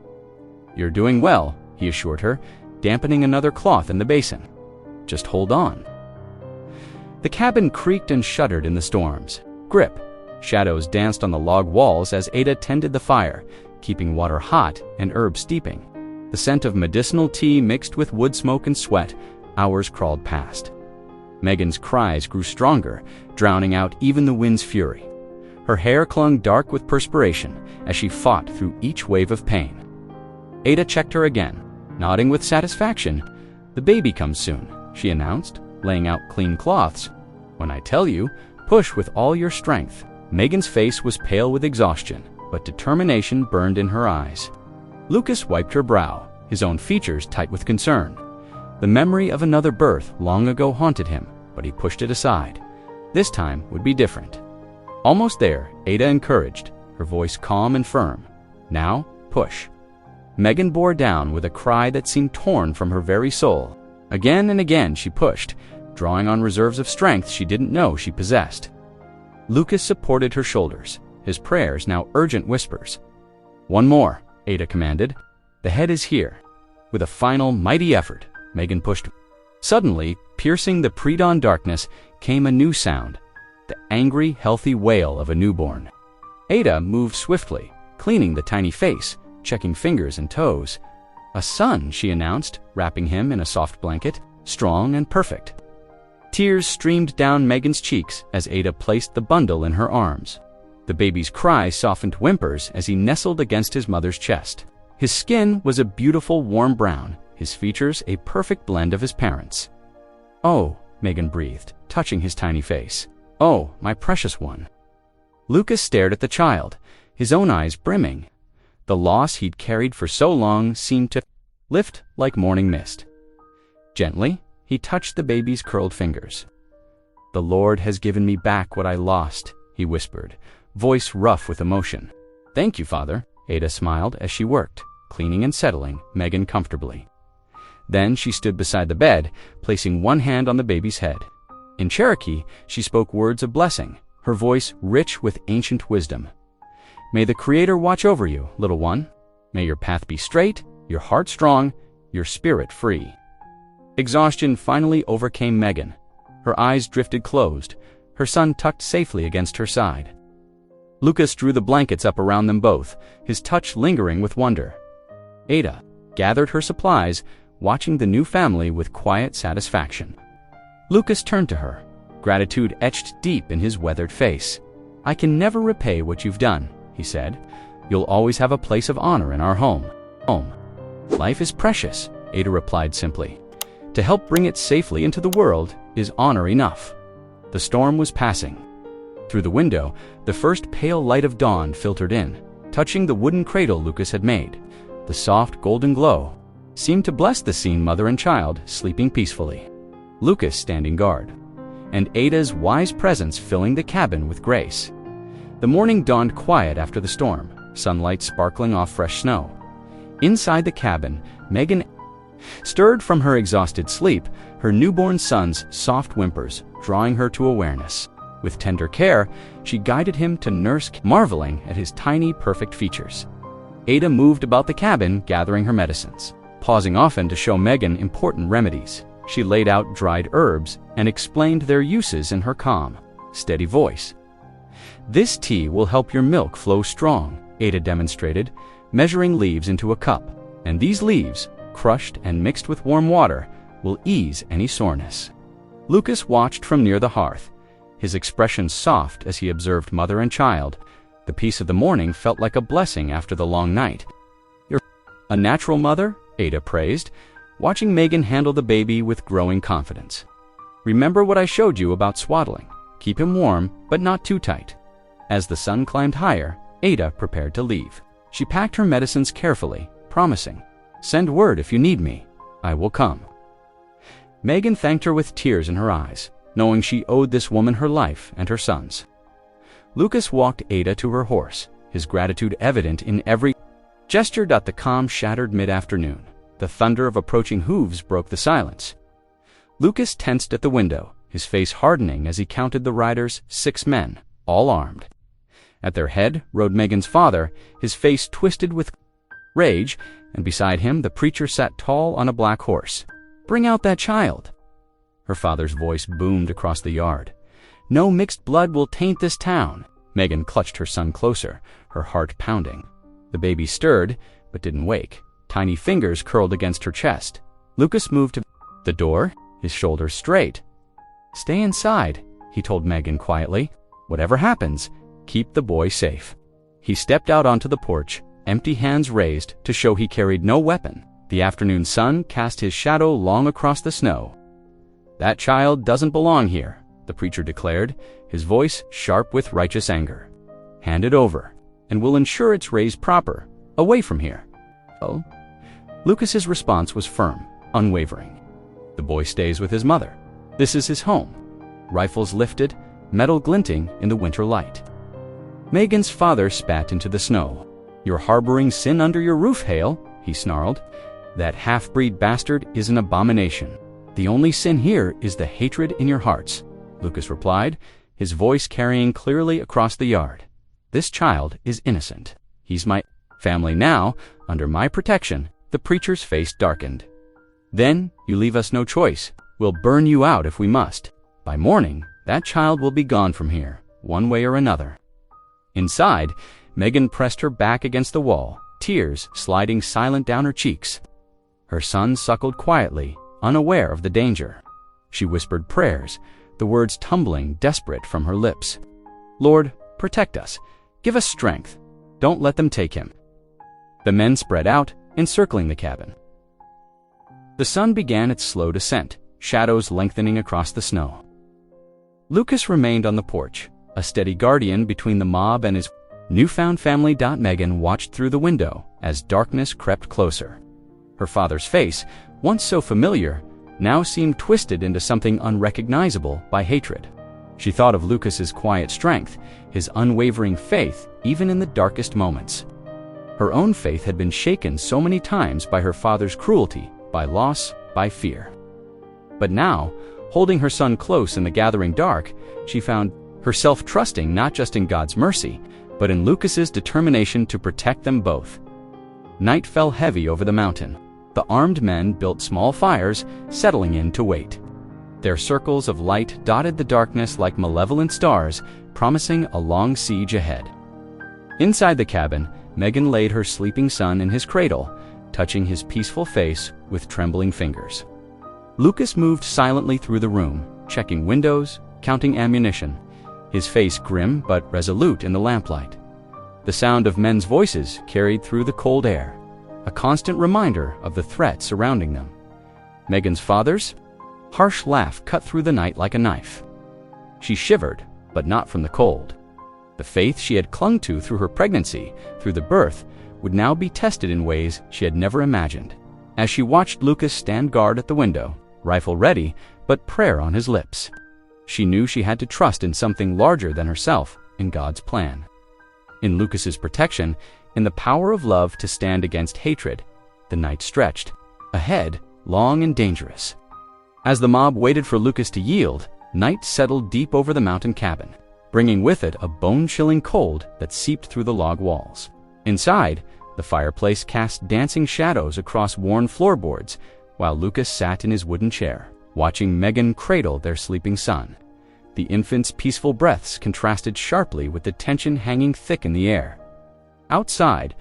Speaker 1: "You're doing well," he assured her, dampening another cloth in the basin. "Just hold on." The cabin creaked and shuddered in the storms. Grip. Shadows danced on the log walls as Ada tended the fire, keeping water hot and herbs steeping. The scent of medicinal tea mixed with wood smoke and sweat. Hours crawled past. Megan's cries grew stronger, drowning out even the wind's fury. Her hair clung dark with perspiration as she fought through each wave of pain. Ada checked her again, nodding with satisfaction. "The baby comes soon," she announced, laying out clean cloths. "When I tell you, push with all your strength." Megan's face was pale with exhaustion, but determination burned in her eyes. Lucas wiped her brow, his own features tight with concern. The memory of another birth long ago haunted him, but he pushed it aside. This time would be different. Almost there, Ada encouraged, her voice calm and firm. Now, push. Megan bore down with a cry that seemed torn from her very soul. Again and again she pushed, drawing on reserves of strength she didn't know she possessed. Lucas supported her shoulders, his prayers now urgent whispers. One more, Ada commanded. The head is here. With a final mighty effort, Megan pushed. Suddenly, piercing the pre-dawn darkness, came a new sound, the angry, healthy wail of a newborn. Ada moved swiftly, cleaning the tiny face, checking fingers and toes. A son, she announced, wrapping him in a soft blanket, strong and perfect. Tears streamed down Megan's cheeks as Ada placed the bundle in her arms. The baby's cry softened whimpers as he nestled against his mother's chest. His skin was a beautiful warm brown, his features a perfect blend of his parents. "Oh," Megan breathed, touching his tiny face. "Oh, my precious one." Lucas stared at the child, his own eyes brimming. The loss he'd carried for so long seemed to lift like morning mist. Gently, he touched the baby's curled fingers. "The Lord has given me back what I lost," he whispered, voice rough with emotion. "Thank you, Father," Ada smiled as she worked, cleaning and settling Megan comfortably. Then she stood beside the bed, placing one hand on the baby's head. In Cherokee, she spoke words of blessing, her voice rich with ancient wisdom. "May the Creator watch over you, little one. May your path be straight, your heart strong, your spirit free." Exhaustion finally overcame Megan. Her eyes drifted closed, her son tucked safely against her side. Lucas drew the blankets up around them both, his touch lingering with wonder. Ada gathered her supplies, watching the new family with quiet satisfaction. Lucas turned to her, gratitude etched deep in his weathered face. "I can never repay what you've done," he said. "You'll always have a place of honor in our home." "Life is precious," Ada replied simply. "To help bring it safely into the world is honor enough." The storm was passing. Through the window, the first pale light of dawn filtered in, touching the wooden cradle Lucas had made. The soft golden glow seemed to bless the scene, mother and child sleeping peacefully, Lucas standing guard, and Ada's wise presence filling the cabin with grace. The morning dawned quiet after the storm, sunlight sparkling off fresh snow. Inside the cabin, Megan stirred from her exhausted sleep, her newborn son's soft whimpers drawing her to awareness. With tender care, she guided him to nurse, marveling at his tiny, perfect features. Ada moved about the cabin, gathering her medicines, pausing often to show Megan important remedies. She laid out dried herbs and explained their uses in her calm, steady voice. "This tea will help your milk flow strong," Ada demonstrated, measuring leaves into a cup. "And these leaves, crushed and mixed with warm water, will ease any soreness." Lucas watched from near the hearth, his expression soft as he observed mother and child. The peace of the morning felt like a blessing after the long night. "You're a natural mother," Ada praised, watching Megan handle the baby with growing confidence. "Remember what I showed you about swaddling. Keep him warm, but not too tight." As the sun climbed higher, Ada prepared to leave. She packed her medicines carefully, promising, "Send word if you need me. I will come." Megan thanked her with tears in her eyes, knowing she owed this woman her life and her son's. Lucas walked Ada to her horse, his gratitude evident in every gesture. The calm shattered mid-afternoon. The thunder of approaching hooves broke the silence. Lucas tensed at the window, his face hardening as he counted the riders, 6 men, all armed. At their head rode Megan's father, his face twisted with rage, and beside him the preacher sat tall on a black horse. "Bring out that child!" Her father's voice boomed across the yard. "No mixed blood will taint this town." Megan clutched her son closer, her heart pounding. The baby stirred, but didn't wake. Tiny fingers curled against her chest. Lucas moved to the door, his shoulders straight. "Stay inside," he told Megan quietly. "Whatever happens, keep the boy safe." He stepped out onto the porch, empty hands raised to show he carried no weapon. The afternoon sun cast his shadow long across the snow. "That child doesn't belong here," the preacher declared, his voice sharp with righteous anger. "Hand it over, and we'll ensure it's raised proper, away from here." Oh? Lucas's response was firm, unwavering. The boy stays with his mother. This is his home. Rifles lifted, metal glinting in the winter light. Megan's father spat into the snow. "You're harboring sin under your roof, Hale," he snarled. "That half-breed bastard is an abomination. The only sin here is the hatred in your hearts," Lucas replied, his voice carrying clearly across the yard. "This child is innocent. He's my family now, under my protection." The preacher's face darkened. "Then you leave us no choice. We'll burn you out if we must. By morning, that child will be gone from here, one way or another." Inside, Megan pressed her back against the wall, tears sliding silent down her cheeks. Her son suckled quietly, unaware of the danger. She whispered prayers, the words tumbling desperate from her lips. "Lord, protect us. Give us strength. Don't let them take him." The men spread out, encircling the cabin. The sun began its slow descent, shadows lengthening across the snow. Lucas remained on the porch, a steady guardian between the mob and his newfound family. Megan watched through the window as darkness crept closer. Her father's face, once so familiar, now seemed twisted into something unrecognizable by hatred. She thought of Lucas's quiet strength, his unwavering faith even in the darkest moments. Her own faith had been shaken so many times by her father's cruelty, by loss, by fear. But now, holding her son close in the gathering dark, she found herself trusting not just in God's mercy, but in Lucas's determination to protect them both. Night fell heavy over the mountain. The armed men built small fires, settling in to wait. Their circles of light dotted the darkness like malevolent stars, promising a long siege ahead. Inside the cabin, Megan laid her sleeping son in his cradle, touching his peaceful face with trembling fingers. Lucas moved silently through the room, checking windows, counting ammunition, his face grim but resolute in the lamplight. The sound of men's voices carried through the cold air, a constant reminder of the threat surrounding them. Megan's father's harsh laugh cut through the night like a knife. She shivered, but not from the cold. The faith she had clung to through her pregnancy, through the birth, would now be tested in ways she had never imagined. As she watched Lucas stand guard at the window, rifle ready, but prayer on his lips, she knew she had to trust in something larger than herself, in God's plan. In Lucas's protection, in the power of love to stand against hatred, the night stretched, ahead, long and dangerous. As the mob waited for Lucas to yield, night settled deep over the mountain cabin, bringing with it a bone-chilling cold that seeped through the log walls. Inside, the fireplace cast dancing shadows across worn floorboards, while Lucas sat in his wooden chair, watching Megan cradle their sleeping son. The infant's peaceful breaths contrasted sharply with the tension hanging thick in the air. Outside,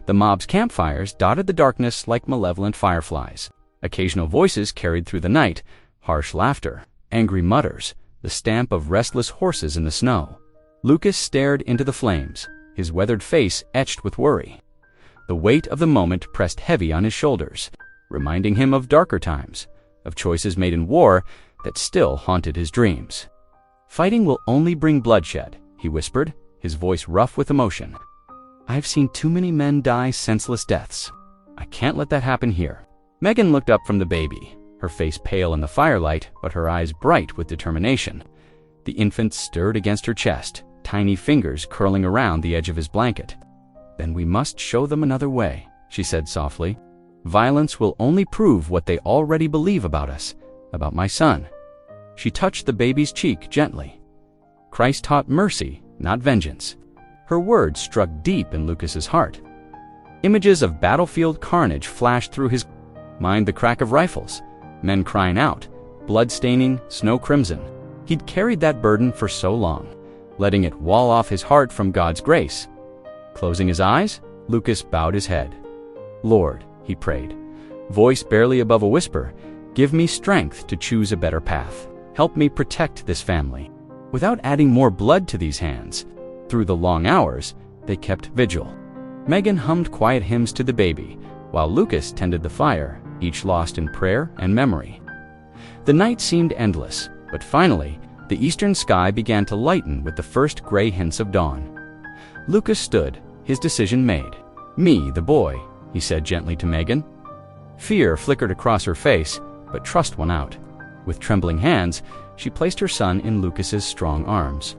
Speaker 1: the mob's campfires dotted the darkness like malevolent fireflies. Occasional voices carried through the night, harsh laughter, angry mutters, the stamp of restless horses in the snow. Lucas stared into the flames, his weathered face etched with worry. The weight of the moment pressed heavy on his shoulders, reminding him of darker times, of choices made in war that still haunted his dreams. "Fighting will only bring bloodshed," he whispered, his voice rough with emotion. "I've seen too many men die senseless deaths. I can't let that happen here." Megan looked up from the baby, her face pale in the firelight, but her eyes bright with determination. The infant stirred against her chest, tiny fingers curling around the edge of his blanket. "Then we must show them another way," she said softly. "Violence will only prove what they already believe about us, about my son." She touched the baby's cheek gently. "Christ taught mercy, not vengeance." Her words struck deep in Lucas's heart. Images of battlefield carnage flashed through his mind, the crack of rifles, men crying out, blood staining, snow crimson. He'd carried that burden for so long, letting it wall off his heart from God's grace. Closing his eyes, Lucas bowed his head. "Lord," he prayed, voice barely above a whisper, "give me strength to choose a better path. Help me protect this family." Without adding more blood to these hands, through the long hours, they kept vigil. Megan hummed quiet hymns to the baby, while Lucas tended the fire, each lost in prayer and memory. The night seemed endless, but finally, the eastern sky began to lighten with the first gray hints of dawn. Lucas stood, his decision made. "Me, the boy," he said gently to Megan. Fear flickered across her face, but trust won out. With trembling hands, she placed her son in Lucas's strong arms.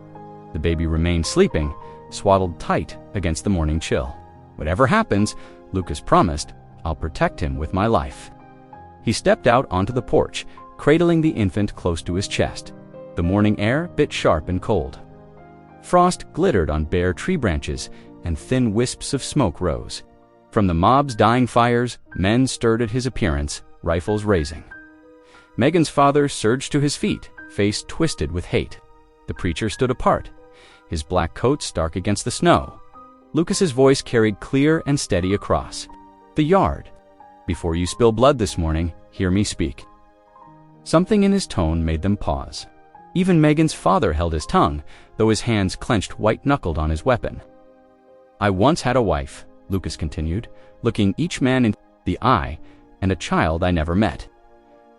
Speaker 1: The baby remained sleeping, swaddled tight against the morning chill. Whatever happens, Lucas promised, I'll protect him with my life. He stepped out onto the porch, cradling the infant close to his chest. The morning air bit sharp and cold. Frost glittered on bare tree branches, and thin wisps of smoke rose. From the mob's dying fires, men stirred at his appearance, rifles raising. Megan's father surged to his feet, face twisted with hate. The preacher stood apart, his black coat stark against the snow. Lucas's voice carried clear and steady across. The yard. Before you spill blood this morning, hear me speak. Something in his tone made them pause. Even Megan's father held his tongue, though his hands clenched white-knuckled on his weapon. I once had a wife, Lucas continued, looking each man in the eye, and a child I never met.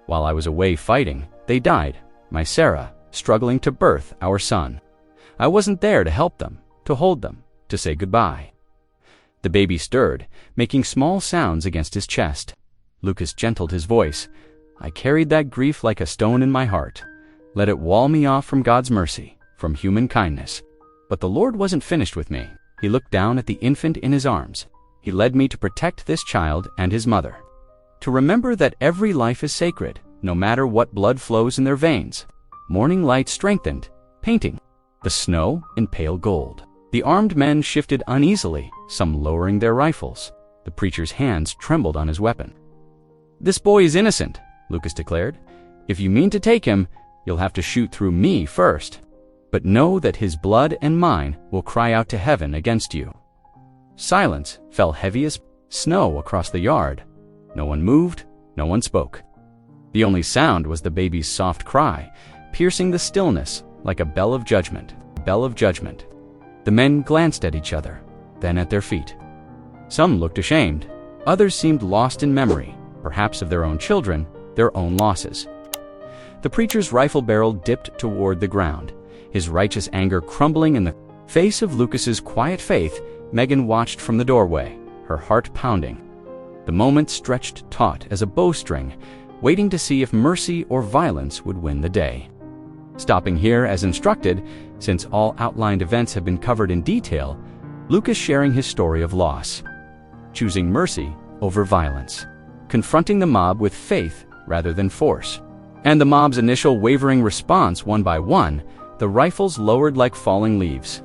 Speaker 1: While I was away fighting, they died, my Sarah, struggling to birth our son. I wasn't there to help them, to hold them, to say goodbye. The baby stirred, making small sounds against his chest. Lucas gentled his voice. I carried that grief like a stone in my heart. Let it wall me off from God's mercy, from human kindness. But the Lord wasn't finished with me. He looked down at the infant in his arms. He led me to protect this child and his mother. To remember that every life is sacred, no matter what blood flows in their veins. Morning light strengthened, painting the snow in pale gold. The armed men shifted uneasily, some lowering their rifles. The preacher's hands trembled on his weapon. This boy is innocent, Lucas declared. If you mean to take him, you'll have to shoot through me first. But know that his blood and mine will cry out to heaven against you. Silence fell heavy as snow across the yard. No one moved, no one spoke. The only sound was the baby's soft cry, piercing the stillness like a bell of judgment. The men glanced at each other, then at their feet. Some looked ashamed. Others seemed lost in memory, perhaps of their own children, their own losses. The preacher's rifle barrel dipped toward the ground, his righteous anger crumbling in the face of Lucas's quiet faith. Megan watched from the doorway, her heart pounding. The moment stretched taut as a bowstring, waiting to see if mercy or violence would win the day. Stopping here as instructed, since all outlined events have been covered in detail, Lucas sharing his story of loss, choosing mercy over violence, confronting the mob with faith rather than force. And the mob's initial wavering response, one by one, the rifles lowered like falling leaves.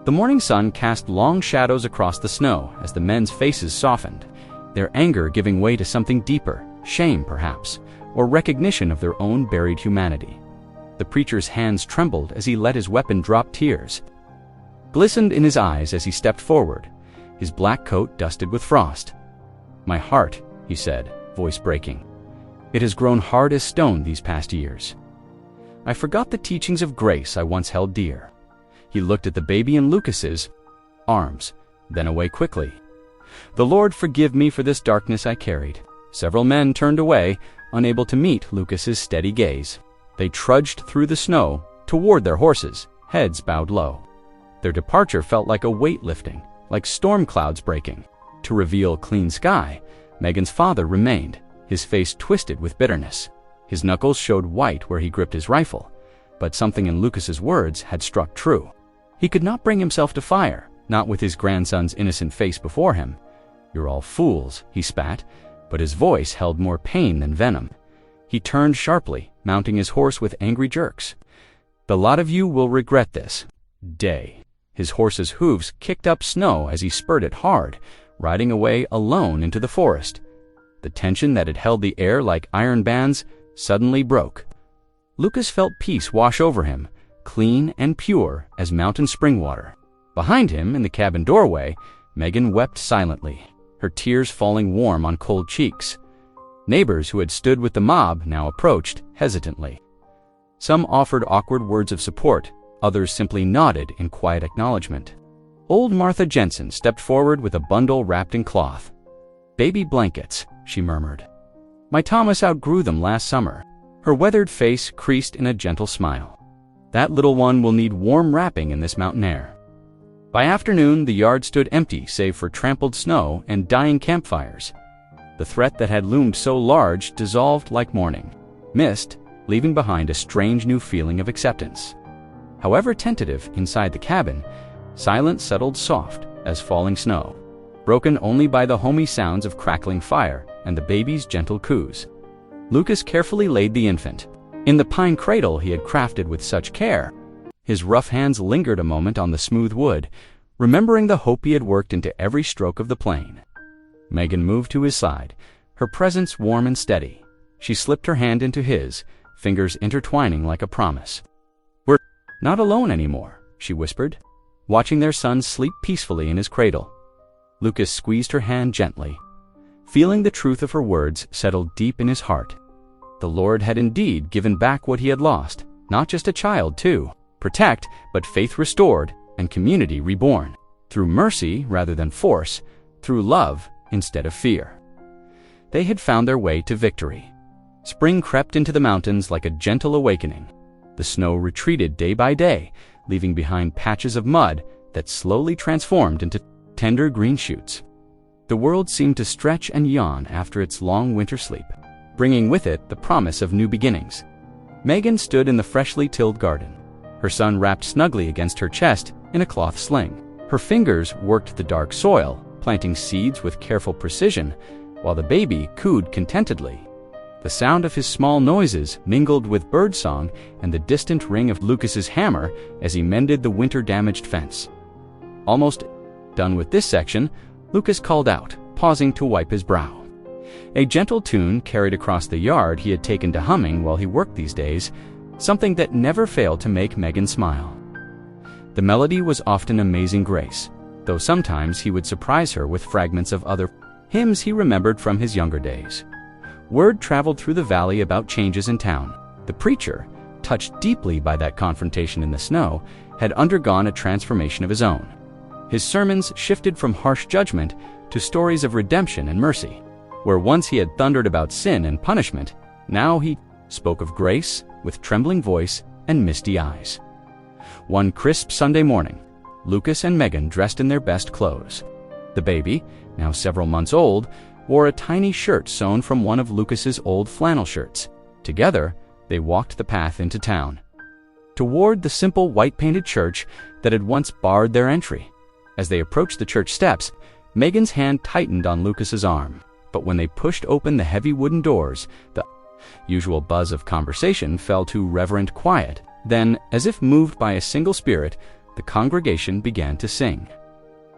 Speaker 1: The morning sun cast long shadows across the snow as the men's faces softened, their anger giving way to something deeper, shame perhaps, or recognition of their own buried humanity. The preacher's hands trembled as he let his weapon drop. Tears glistened in his eyes as he stepped forward, his black coat dusted with frost. My heart, he said, voice breaking. It has grown hard as stone these past years. I forgot the teachings of grace I once held dear. He looked at the baby in Lucas's arms, then away quickly. The Lord forgive me for this darkness I carried. Several men turned away, unable to meet Lucas's steady gaze. They trudged through the snow toward their horses, heads bowed low. Their departure felt like a weight lifting, like storm clouds breaking. To reveal clean sky, Megan's father remained, his face twisted with bitterness. His knuckles showed white where he gripped his rifle, but something in Lucas's words had struck true. He could not bring himself to fire, not with his grandson's innocent face before him. You're all fools, he spat, but his voice held more pain than venom. He turned sharply, mounting his horse with angry jerks. The lot of you will regret this day. His horse's hooves kicked up snow as he spurred it hard, riding away alone into the forest. The tension that had held the air like iron bands suddenly broke. Lucas felt peace wash over him, clean and pure as mountain spring water. Behind him, in the cabin doorway, Megan wept silently, her tears falling warm on cold cheeks. Neighbors who had stood with the mob now approached hesitantly. Some offered awkward words of support, others simply nodded in quiet acknowledgement. Old Martha Jensen stepped forward with a bundle wrapped in cloth. Baby blankets, she murmured. My Thomas outgrew them last summer. Her weathered face creased in a gentle smile. That little one will need warm wrapping in this mountain air. By afternoon, the yard stood empty save for trampled snow and dying campfires. The threat that had loomed so large dissolved like morning mist, leaving behind a strange new feeling of acceptance. However tentative inside the cabin, silence settled soft as falling snow, broken only by the homey sounds of crackling fire and the baby's gentle coos. Lucas carefully laid the infant in the pine cradle he had crafted with such care. His rough hands lingered a moment on the smooth wood, remembering the hope he had worked into every stroke of the plane. Megan moved to his side, her presence warm and steady. She slipped her hand into his, fingers intertwining like a promise. "We're not alone anymore," she whispered, watching their son sleep peacefully in his cradle. Lucas squeezed her hand gently, feeling the truth of her words settle deep in his heart. The Lord had indeed given back what he had lost, not just a child, too. Protect, but faith restored and community reborn. Through mercy rather than force, through love instead of fear. They had found their way to victory. Spring crept into the mountains like a gentle awakening. The snow retreated day by day, leaving behind patches of mud that slowly transformed into tender green shoots. The world seemed to stretch and yawn after its long winter sleep, bringing with it the promise of new beginnings. Megan stood in the freshly tilled garden, her son wrapped snugly against her chest in a cloth sling. Her fingers worked the dark soil, planting seeds with careful precision, while the baby cooed contentedly. The sound of his small noises mingled with birdsong and the distant ring of Lucas's hammer as he mended the winter-damaged fence. Almost done with this section, Lucas called out, pausing to wipe his brow. A gentle tune carried across the yard he had taken to humming while he worked these days, something that never failed to make Megan smile. The melody was often Amazing Grace, though sometimes he would surprise her with fragments of other hymns he remembered from his younger days. Word traveled through the valley about changes in town. The preacher, touched deeply by that confrontation in the snow, had undergone a transformation of his own. His sermons shifted from harsh judgment to stories of redemption and mercy. Where once he had thundered about sin and punishment, now he spoke of grace with trembling voice and misty eyes. One crisp Sunday morning, Lucas and Megan dressed in their best clothes. The baby, now several months old, wore a tiny shirt sewn from one of Lucas's old flannel shirts. Together, they walked the path into town, toward the simple white-painted church that had once barred their entry. As they approached the church steps, Megan's hand tightened on Lucas's arm, but when they pushed open the heavy wooden doors, the usual buzz of conversation fell to reverent quiet. Then, as if moved by a single spirit, the congregation began to sing.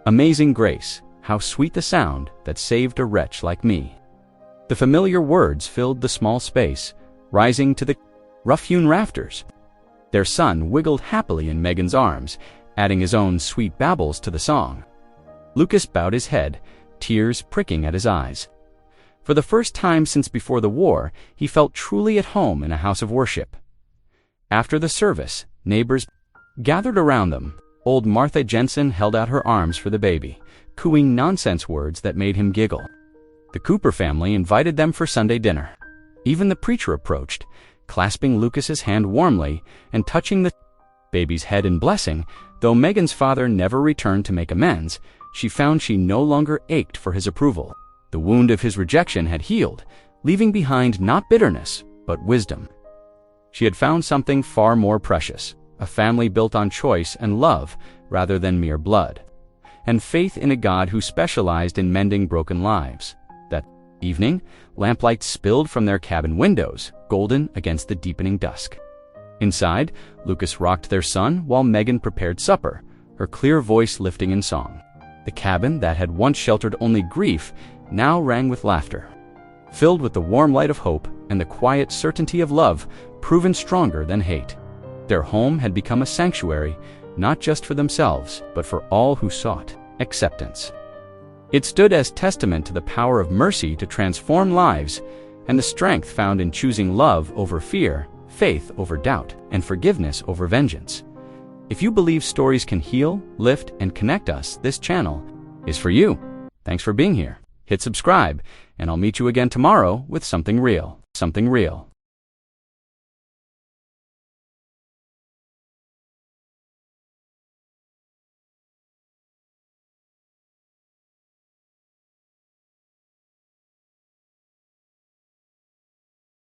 Speaker 1: Amazing Grace, how sweet the sound that saved a wretch like me. The familiar words filled the small space, rising to the rough-hewn rafters. Their son wiggled happily in Megan's arms, adding his own sweet babbles to the song. Lucas bowed his head, tears pricking at his eyes. For the first time since before the war, he felt truly at home in a house of worship. After the service, neighbors gathered around them. Old Martha Jensen held out her arms for the baby, cooing nonsense words that made him giggle. The Cooper family invited them for Sunday dinner. Even the preacher approached, clasping Lucas's hand warmly and touching the baby's head in blessing. Though Megan's father never returned to make amends, she found she no longer ached for his approval. The wound of his rejection had healed, leaving behind not bitterness, but wisdom. She had found something far more precious, a family built on choice and love rather than mere blood, and faith in a God who specialized in mending broken lives. That evening, lamplight spilled from their cabin windows, golden against the deepening dusk. Inside, Lucas rocked their son while Megan prepared supper, her clear voice lifting in song. The cabin that had once sheltered only grief now rang with laughter, filled with the warm light of hope and the quiet certainty of love proven stronger than hate. Their home had become a sanctuary, not just for themselves, but for all who sought acceptance. It stood as testament to the power of mercy to transform lives and the strength found in choosing love over fear, faith over doubt, and forgiveness over vengeance. If you believe stories can heal, lift, and connect us, this channel is for you. Thanks for being here. Hit subscribe, and I'll meet you again tomorrow with something real.